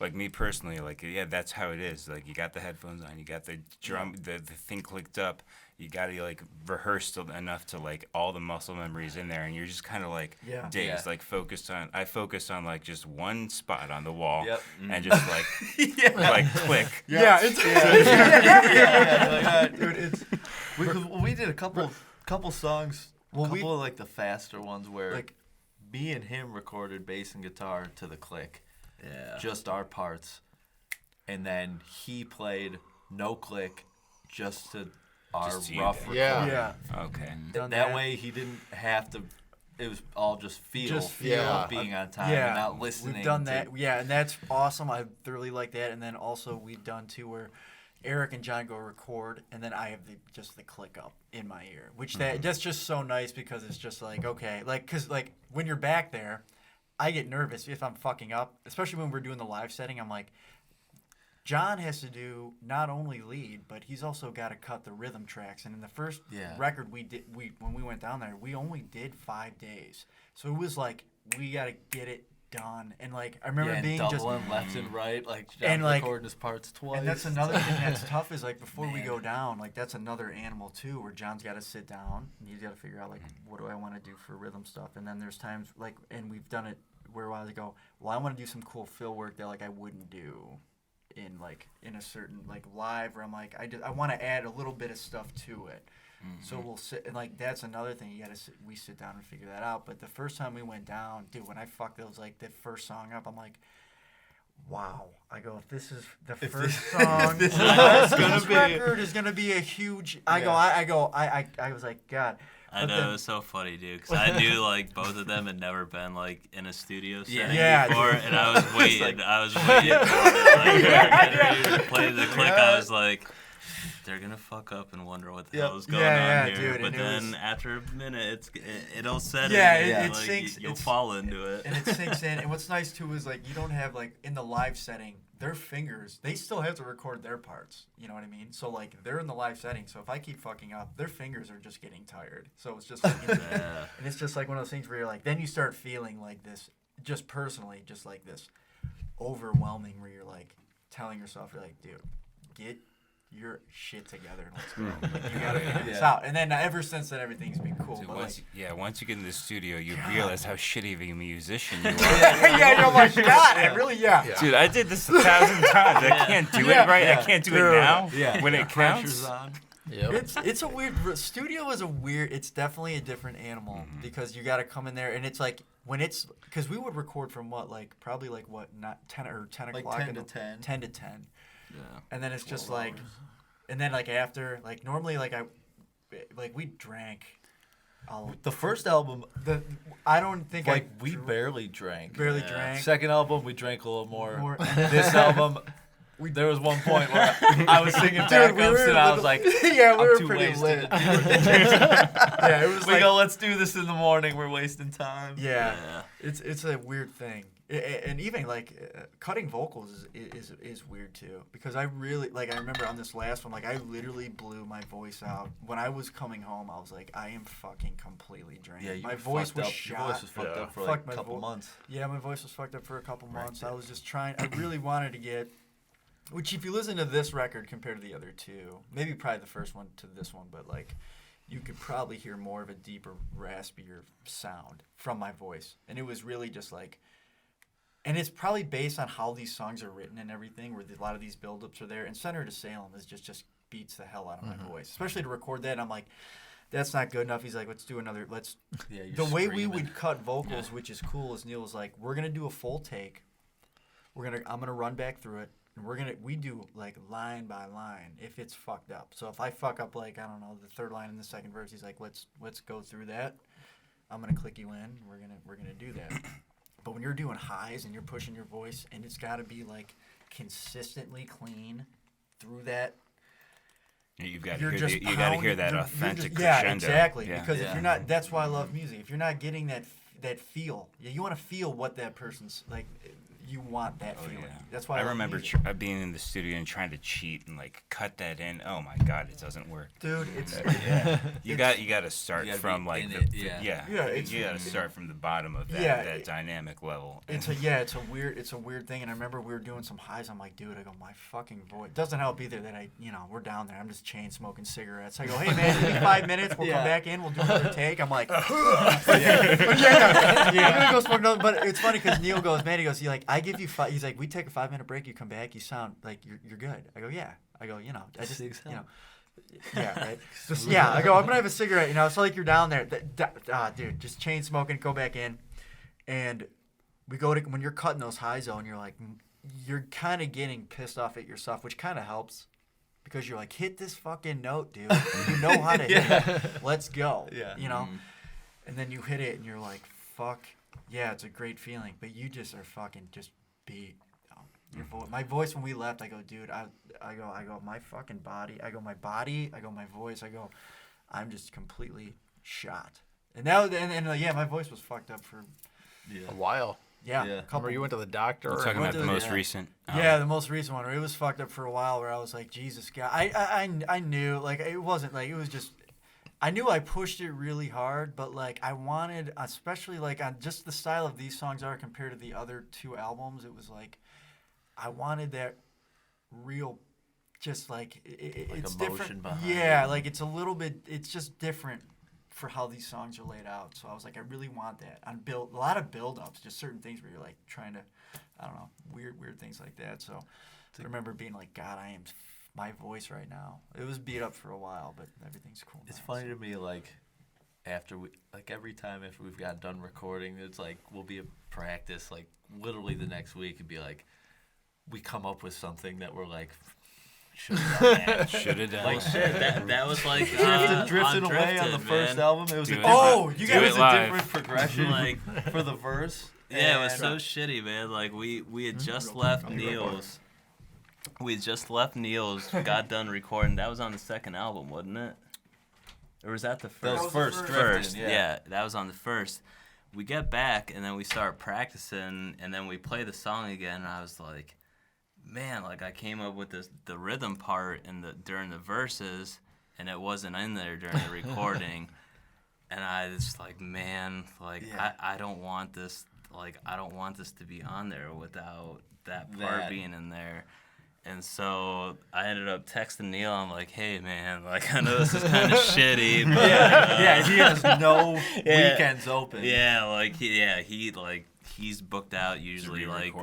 Like me personally, like that's how it is. Like you got the headphones on, you got the drum, the thing clicked up. You got to like rehearse enough to like all the muscle memories in there, and you're just kind of like dazed, like focused on. I focused on like just one spot on the wall, and just like like click. Dude, it's we did a couple songs, couple of like the faster ones where like me and him recorded bass and guitar to the click. Yeah. Just our parts. And then he played no click just to our rough recording. Yeah. Okay. That way he didn't have to, it was all just feel of being on time and not listening. We've done that. Yeah, and that's awesome. I thoroughly like that. And then also we've done too where Eric and John go record, and then I have just the click up in my ear, which that's just so nice, because it's just like, okay, like, because like when you're back there, I get nervous if I'm fucking up, especially when we're doing the live setting. I'm like, John has to do not only lead, but he's also got to cut the rhythm tracks. And in the first record when we went down there, we only did 5 days. So it was like, we got to get it done. And like, I remember being doubling just left and right, like John recording his parts twice. And that's another thing that's tough is like before we go down, like that's another animal too, where John's got to sit down and he's got to figure out like, what do I want to do for rhythm stuff? And then there's times like, and we've done it where a while ago, well, I want to do some cool fill work that like I wouldn't do in a certain like live, where I'm like, I want to add a little bit of stuff to it. So we'll sit, and like that's another thing we sit down and figure that out. But the first time we went down, dude, when I fucked those like the first song up, I'm like, wow. I go, if this is the first song, this record is gonna be a huge. I was like, God. I know, it was so funny, dude, because I knew like both of them had never been like in a studio setting before, and I was waiting. I was waiting for it. Like, play the click. I was like, they're gonna fuck up and wonder what the hell is going on here. Dude, but then after a minute, it'll set in. It like, sinks. You'll fall into it. And it sinks in. And what's nice too is like you don't have like in the live setting, their fingers, they still have to record their parts. You know what I mean? So like they're in the live setting. So if I keep fucking up, their fingers are just getting tired. So it's just like, and it's just like one of those things where you're like, then you start feeling like this, just personally, just like this overwhelming, where you're like telling yourself, you're like, dude, get your shit together and let's go. Like, you gotta figure this out. And then ever since then, everything's been cool. Dude, but once you get in the studio, you realize how shitty of a musician you are. You're like, God, I really, Dude, I did this 1,000 times. I can't do it right. I can't do it now when it counts. Yep. It's a weird, studio is a weird, it's definitely a different animal, because you got to come in there, and it's like, when it's, because we would record from probably not 10 o'clock. Like 10 to 10. 10 to 10. Yeah. And then it's just like, and then like after, like normally we drank. The first album, I don't think we barely drank. Barely drank. Second album, we drank a little more. This album, there was one point where I was singing backups and I was like, yeah, we were too pretty wasted. lit. Yeah, it was we go, let's do this in the morning. We're wasting time. Yeah. It's a weird thing. And even cutting vocals is weird too, because I really I remember on this last one, I literally blew my voice out when I was coming home. I was like, I am fucking completely drained. Yeah, my voice was shot. Your voice was fucked up for a couple months. Yeah, my voice was fucked up for a couple months. I was just trying. I really wanted to get, which if you listen to this record compared to the other two, maybe probably the first one to this one, but you could probably hear more of a deeper, raspier sound from my voice, and it was really just and it's probably based on how these songs are written and everything, where a lot of these build-ups are there. And Center to Salem is just beats the hell out of my voice, especially to record that. I'm like, that's not good enough. He's like, let's do another. The way we would cut vocals, which is cool, is Neil was like, we're gonna do a full take. I'm gonna run back through it, and we do like line by line if it's fucked up. So if I fuck up like, I don't know, the third line in the second verse, he's like, let's go through that. I'm gonna click you in. We're gonna do that. But when you're doing highs and you're pushing your voice, and it's got to be like consistently clean through that. You got to hear that authentic crescendo. Yeah, exactly. Yeah. Because if you're not, that's why I love music. If you're not getting that feel, you want to feel what that person's like. You want that feeling. Yeah. That's why I remember being in the studio and trying to cheat and like cut that in. Oh my God, it doesn't work, dude. It's you got to start from like you got to start from the bottom of that dynamic level. It's a weird thing. And I remember we were doing some highs. I'm like, dude, I go, my fucking voice doesn't help either that we're down there. I'm just chain smoking cigarettes. I go, hey man, give me 5 minutes. We'll come back in. We'll do another take. I'm like, I'm gonna go smoke another. But it's funny because Neil goes, man, he goes, I give you 5. He's like, we take a 5-minute break. You come back. You sound like you're good. I go, yeah. I go, I just, yeah, right. I go, I'm gonna have a cigarette. It's like you're down there, dude. Just chain smoking. Go back in, and we go to when you're cutting those high zone. You're like, you're kind of getting pissed off at yourself, which kind of helps because you're like, hit this fucking note, dude. You know how to hit it. Let's go. Yeah. And then you hit it, and you're like, fuck. Yeah, it's a great feeling, but you just are fucking just beat. Your voice. My voice when we left, I go, dude, I go, my fucking body. I go, my body. I go, my voice. I go, I'm just completely shot. And now, my voice was fucked up for a while. Yeah. Remember you went to the doctor? You're talking about the most recent. Yeah, the most recent one. It was fucked up for a while where I was like, Jesus God. I knew, like, it wasn't, like, it was just, I knew I pushed it really hard, but, like, I wanted, especially, like, on just the style of these songs are compared to the other 2 albums, it was, like, I wanted that real, just, like, it's different. Yeah, like, it's a little bit, it's just different for how these songs are laid out. So I was like, I really want that. A lot of build-ups, just certain things where you're, like, trying to, I don't know, weird things like that. So I remember being like, God, I am my voice right now. It was beat up for a while, but everything's cool. It's funny to me, like, every time after we've got done recording, it's like, we'll be at practice, like, literally the next week, it'd be like, we come up with something that we're like, should have done that. Should have done like, shit, that was like drifting away on the first album. It was a different progression like for the verse. Yeah, it was so shitty, man. Like we had just left Neil's. We had just left Neil's, got done recording. That was on the second album, wasn't it? Or was that the first? That was first. First, yeah, that was on the first. We get back, and then we start practicing, and then we play the song again, and I was like, man, like, I came up with the rhythm part during the verses, and it wasn't in there during the recording. And I was like, man, like, I don't want this, like, I don't want this to be on there without that part being in there. And so I ended up texting Neil. I'm like, hey, man, like, I know this is kind of shitty, but... he has no weekends open. Yeah, like, he's booked out usually like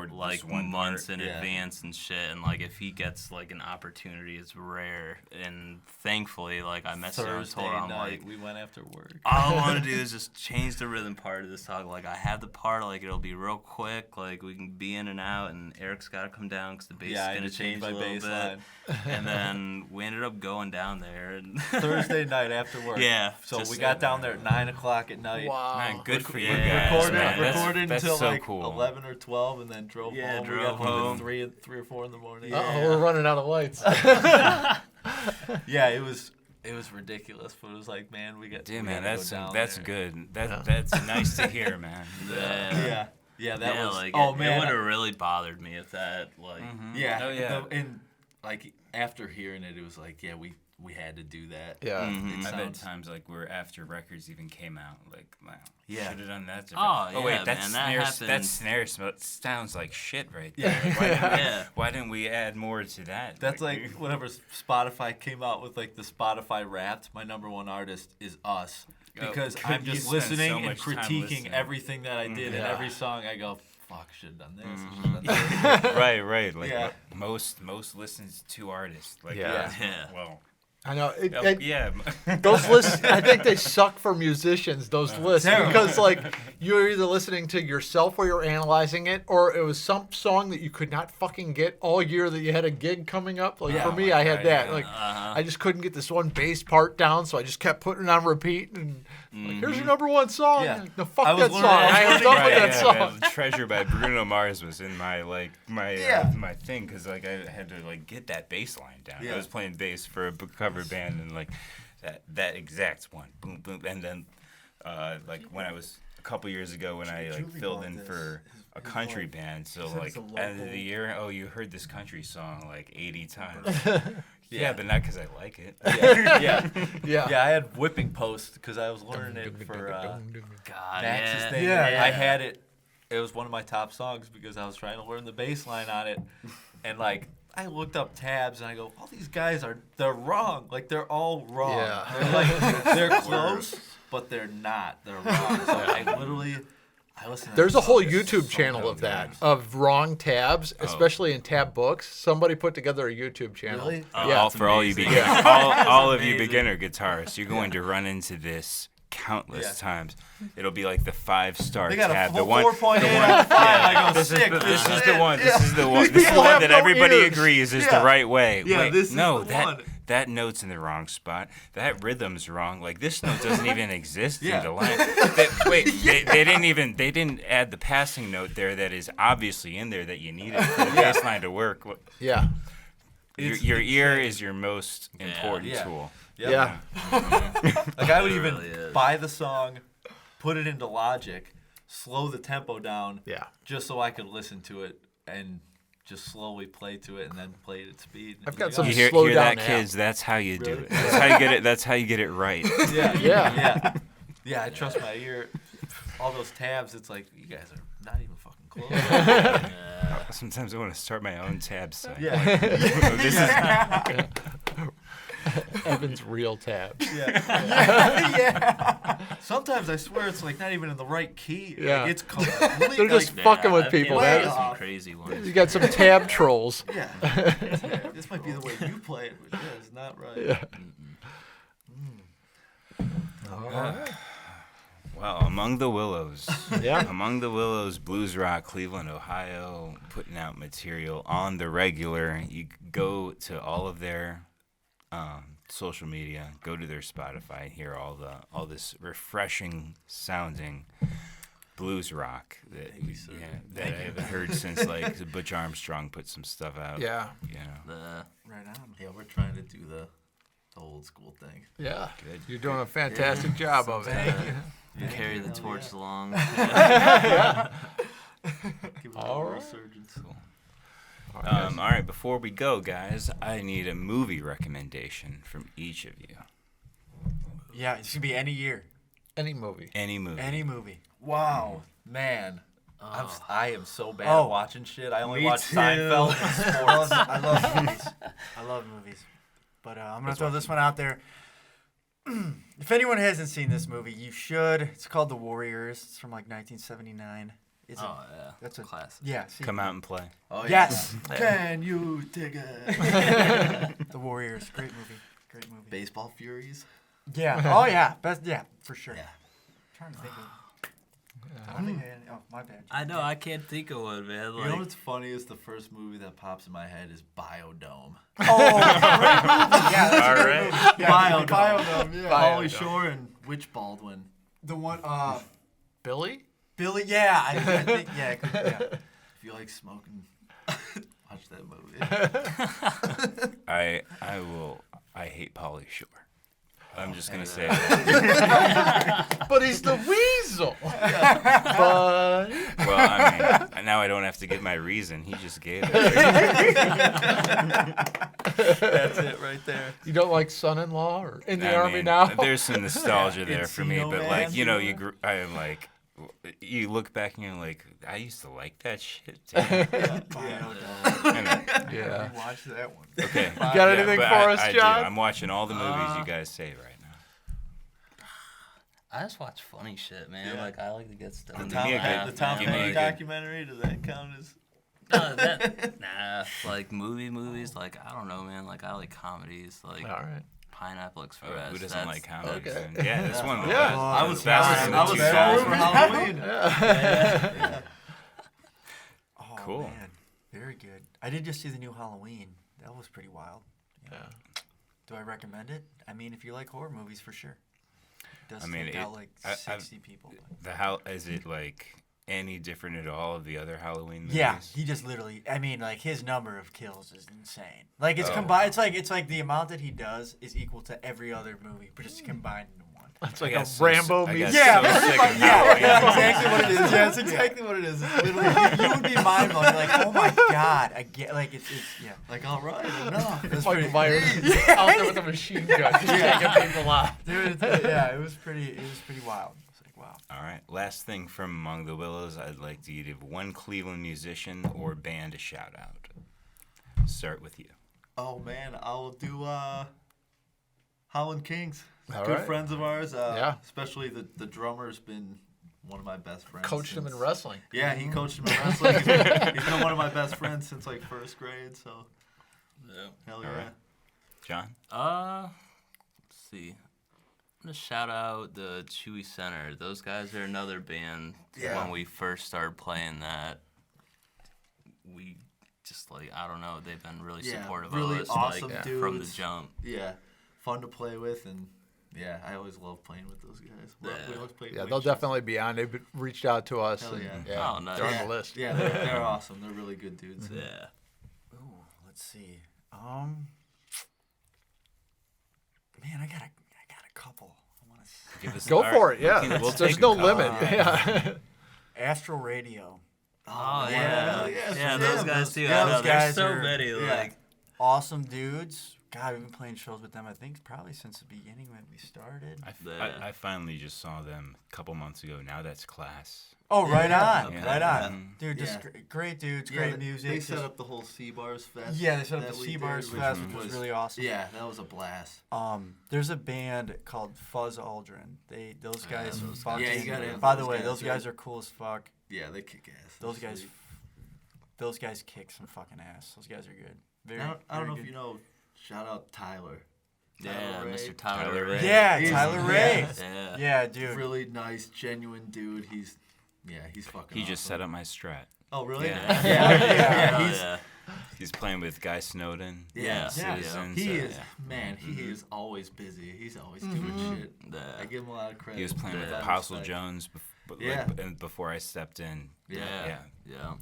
months in advance and shit, and like if he gets like an opportunity, it's rare. And thankfully, like I messaged him and told him, like, we went after work. All I want to do is just change the rhythm part of this song. Like I have the part, like it'll be real quick, like we can be in and out, and Eric's got to come down because the bass is gonna change a little bit. And then we ended up going down there and Thursday night after work. Yeah. So we got down there at 9:00 at night. Wow. Man, good for you guys. Recorded That's until so like cool. 11 or 12, and then drove home. Drove we got home. 3 or 4 in the morning. We're running out of lights. Yeah, it was ridiculous, but it was like, man, we got. Dude, we man, that's good. That's nice to hear, man. Yeah, that was. Like, oh it man, would have really bothered me if that like. Yeah. Oh, yeah. And like after hearing it, it was like, yeah, we had to do that. Yeah. I've had times like where after records even came out, like, wow, Yeah. should have done that. Oh, wait, yeah, that man, snare, that that snare sounds like shit right there. Why didn't we add more to that? That's like whenever Spotify came out with like the Spotify Wrapped, my #1 artist is us. Because I'm just listening and critiquing everything that I did in every song. I go, fuck, should have done this. Should've done this. Right. Like Yeah. most listens to artists. Like Yeah. Well, I know. yeah. Those lists, I think they suck for musicians, those lists. terrible. Because, like, you're either listening to yourself where you're analyzing it, or it was some song that you could not fucking get all year that you had a gig coming up. Like, for me, I had that. yeah. Like, I just couldn't get this one bass part down, so I just kept putting it on repeat. And, like, here's your number one song. Yeah. Like, no, fuck I was that learning- song. I am done with that song. Man, Treasure by Bruno Mars was in my Yeah. my thing because like I had to like get that bass line down. Yeah. I was playing bass for a cover band and like that exact one, boom boom, and then like when I was a couple years ago when I like Julie filled bought in this. for a His country wife. band, so He said like it's a end of local- the year, oh you heard this country song like 80 times. Yeah, but not because I like it. Yeah. Yeah. Yeah, I had whipping post because I was learning it for God, Max's yeah. thing. Yeah. I had it. It was one of my top songs because I was trying to learn the bass line on it, and like I looked up tabs and I go, all these guys they're wrong. Like they're all wrong. Yeah. They're like they're close, but they're not. They're wrong. So I listened. To There's that a whole song YouTube so channel many of that, times. of wrong tabs, especially in tab books. Somebody put together a YouTube channel. Really? Yeah. For all you amazing. beginner, all of you amazing. beginner guitarists, you're going to run into this countless Yeah. times. It'll be like the 5-star They got tab. a The one, 4.8 out of 5. I go, this is sick. the one. This is the one. This is the people one have that no everybody ears. agrees is Yeah. the right way. Yeah, Wait, this is no, the that one. that note's in the wrong spot. That rhythm's wrong. Like this note doesn't even exist Yeah. in the line. They didn't add the passing note there that is obviously in there that you needed for the bass line to work. Yeah. Your ear is your most important Yeah. tool. Yep. Yeah. Like I would It even really is. buy the song, put it into Logic, slow the tempo down, Yeah. just so I could listen to it and just slowly play to it and then play it at speed. I've got Like, some You oh, hear, slow hear down that, now. kids? That's how you do Really? it. That's how you get it. That's how you get it right. Yeah, Yeah. yeah, yeah. I trust my ear. All those tabs, it's like you guys are not even fucking close. Sometimes I want to start my own tab site. Yeah, This is Evan's real tabs. yeah. Sometimes I swear it's like not even in the right key. Yeah. Like, it's completely. They're just like, fucking with I've people, came man. across Way some off. crazy ones. You got some tab trolls. yeah. This might be the way you play it, but yeah, it's not right. Yeah. well, Among the Willows. Yeah. Among the Willows, Blues Rock, Cleveland, Ohio, putting out material on the regular. You go to all of their social media, go to their Spotify, and hear all this refreshing sounding blues rock that that I haven't heard since like Butch Armstrong put some stuff out. Yeah. You know. Right on. Yeah, we're trying to do the old school thing. Yeah. Good. You're doing a fantastic job of it. Carry the torch along. Give it a All little right. resurgence. All right, before we go, guys, I need a movie recommendation from each of you. Yeah, it should be any year, Any movie. Any movie. any movie. Wow, man. I am so bad Oh. at watching shit. I only Me watch too. Seinfeld and sports. I love movies. I love movies. But I'm gonna throw this one out there. If anyone hasn't seen this movie, you should. It's called The Warriors. It's from like 1979. It's Oh yeah, that's a classic. yeah. See, Come out and play. Oh, Yes. Can you dig it? The Warriors. Great movie. Great movie. Baseball Furies. Yeah. Oh yeah. Best. Yeah, for sure. Yeah. trying to think of. I don't think I had any, oh, my bad. I know. I can't think of one, man. You Like, know what's funny is the first movie that pops in my head is Biodome. Oh, great movie. Yeah, that's All a great right. movie. Yeah, Biodome. Biodome. Yeah. Pauly Shore and Witch Baldwin. The one. Billy? Billy. Yeah. I think. Yeah. Yeah. If you like smoking, watch that movie. I hate Pauly Shore. I'm just gonna say that. But he's the weasel. But Well, I mean, now I don't have to give my reason. He just gave it. That's it right there. you don't like son-in-law or in the I army mean, now? There's some nostalgia there for me, Encino but Man, like you know, yeah. I am like, you look back and you're like, I used to like that shit. Damn. Yeah. Watch that one. Okay. You got anything but for us, I John? do. I'm watching all the movies you guys say right now. I just watch funny shit, man. Yeah. Like I like to get stuff. The Give me a Tom, good- the Tom give me a Petty good- documentary, does that count as? Nah, like movies. Like I don't know, man. Like I like comedies. Like All right. Pineapple Express. Who doesn't like comedy? okay. Yeah, this one. Yeah. I was fast in the I was 2000s. sold for Halloween. Oh, Cool. Man. Very good. I did just see the new Halloween. That was pretty wild. Yeah. Do I recommend it? I mean, if you like horror movies, for sure. It does I mean, take out like I've- 60 people. Is it like any different at all of the other Halloween movies? Yeah, he just literally. I mean, like his number of kills is insane. Like it's Oh. combined. It's like the amount that he does is equal to every other movie, but just combined into one. It's like I a got so Rambo I meets. got Yeah, so pretty sick much, of yeah, Halloween. that's exactly what it is. Yeah, that's exactly what it is. It's literally, you would be mind blown. You're like, oh my god, I get like it's yeah. Like, all right, enough. It's Michael pretty, Myers out there with a machine gun, just taking people out. dude, yeah, it was pretty wild. It's like wow. All right. Last thing from Among the Willows, I'd like to give one Cleveland musician or band a shout out. Start with you. Oh man, I'll do Holland Kings. All Good right. friends of ours. Yeah. Especially the drummer's been one of my best friends. Coached him in since- wrestling. Yeah, he coached him in wrestling. He's been one of my best friends since like first grade. So Yeah. hell yeah. All right. John? Let's see. I'm gonna shout out the Chewy Center. Those guys are another band. Yeah. When we first started playing that, we just like I don't know. They've been really Yeah, supportive really of us awesome like dudes. from the jump. Yeah, fun to play with, and yeah, I always love playing with those guys. We Yeah. always play Yeah, weight they'll shows. definitely be on. They've reached out to us. Hell and, yeah. Oh, nice. They're on yeah. the list. Yeah, they're awesome. They're really good dudes. Yeah. Ooh, let's see. Man, I got a couple. I want to. Give us Go all for right, it. Yeah, we'll there's take a no call. limit. Yeah. Astral Radio. Oh yeah. yeah. Yeah, those guys too. yeah, I know. those There's guys so are- many. yeah. Like Awesome dudes. God, we've been playing shows with them. I think probably since the beginning when we started. I finally just saw them a couple months ago. Now that's class. Oh, right Yeah. on, Yeah. right on, Yeah. dude. Just Yeah. great dudes, Yeah, great music. They set just- up the whole C-Bars Fest. Yeah, they set up that the we C-Bars did, Fest, which was really awesome. Yeah, that was a blast. There's a band called Fuzz Aldrin. Those guys. those fucking- guys. Yeah, you gotta have By the those way, guys, those yeah. guys are cool as fuck. Yeah, they kick ass. Those They're guys, sweet. those guys kick some fucking ass. Those guys are good. Very. I don't very know good. if you know. Shout out Tyler. yeah, Tyler Ray. Mr. Tyler Tyler Ray. Ray. Yeah, He's- Tyler Ray. Yeah. Yeah, dude. Really nice, genuine dude. He's fucking. He just awesome. set up my strat. Oh really? Yeah. Yeah. Oh, He's yeah. He's playing with Guy Snowden. Yeah. Citizens, He so, is yeah. man. He is always busy. He's always doing shit. Yeah. I give him a lot of credit. He was playing with Yeah. Apostle Respect. Jones Yeah. and before I stepped in. Yeah. Yeah. Yeah.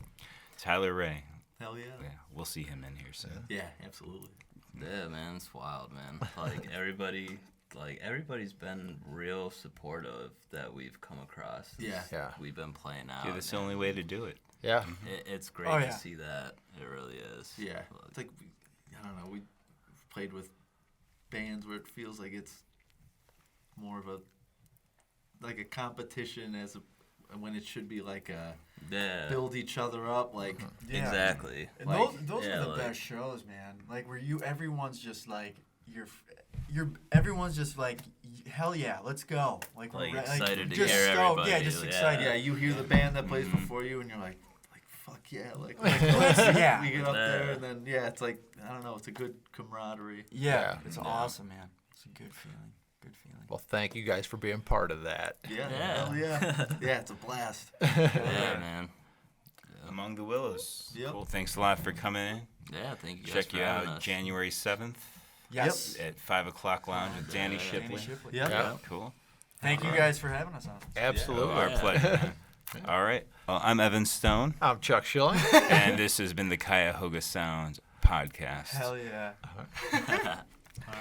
Tyler Ray. Hell yeah. Yeah, we'll see him in here soon. Yeah, absolutely. Yeah, man, it's wild, man. Everybody's been real supportive that we've come across. Yeah. Yeah. We've been playing out. Dude, that's the and only way to do it. Yeah. It's great Oh, to yeah. see that. It really is. Yeah. It's like I don't know. We played with bands where it feels like it's more of a competition when it should be like a Yeah. build each other up. Like Yeah. Exactly. And Like, those yeah, are the like- best shows, man. Like where everyone's just like everyone's just like, hell yeah, let's go. Like, Like, we're excited to just hear stoked. everybody, Yeah, just yeah. excited. yeah, you hear the band that plays before you, and you're like fuck yeah, Yeah. we get up there, Yeah. and then it's like I don't know, it's a good camaraderie. Yeah, Yeah. it's Yeah. awesome, man. It's a good feeling. Good feeling. Well, thank you guys for being part of that. Yeah, Yeah. hell yeah, yeah, it's a blast. Yeah, man. Among the Willows. Yep. Cool. Thanks a lot for coming in. Yeah, thank you guys Check for you having out us. January 7th Yes. at 5 o'clock lounge with Danny yeah, Shipley. Danny Shipley. Yeah. Yeah. Cool. Thank you guys for having us on. Absolutely. Our pleasure. man. All right. Well, I'm Evan Stone, I'm Chuck Schilling. and this has been the Cuyahoga Sound podcast. Hell yeah.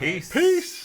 Peace. Peace.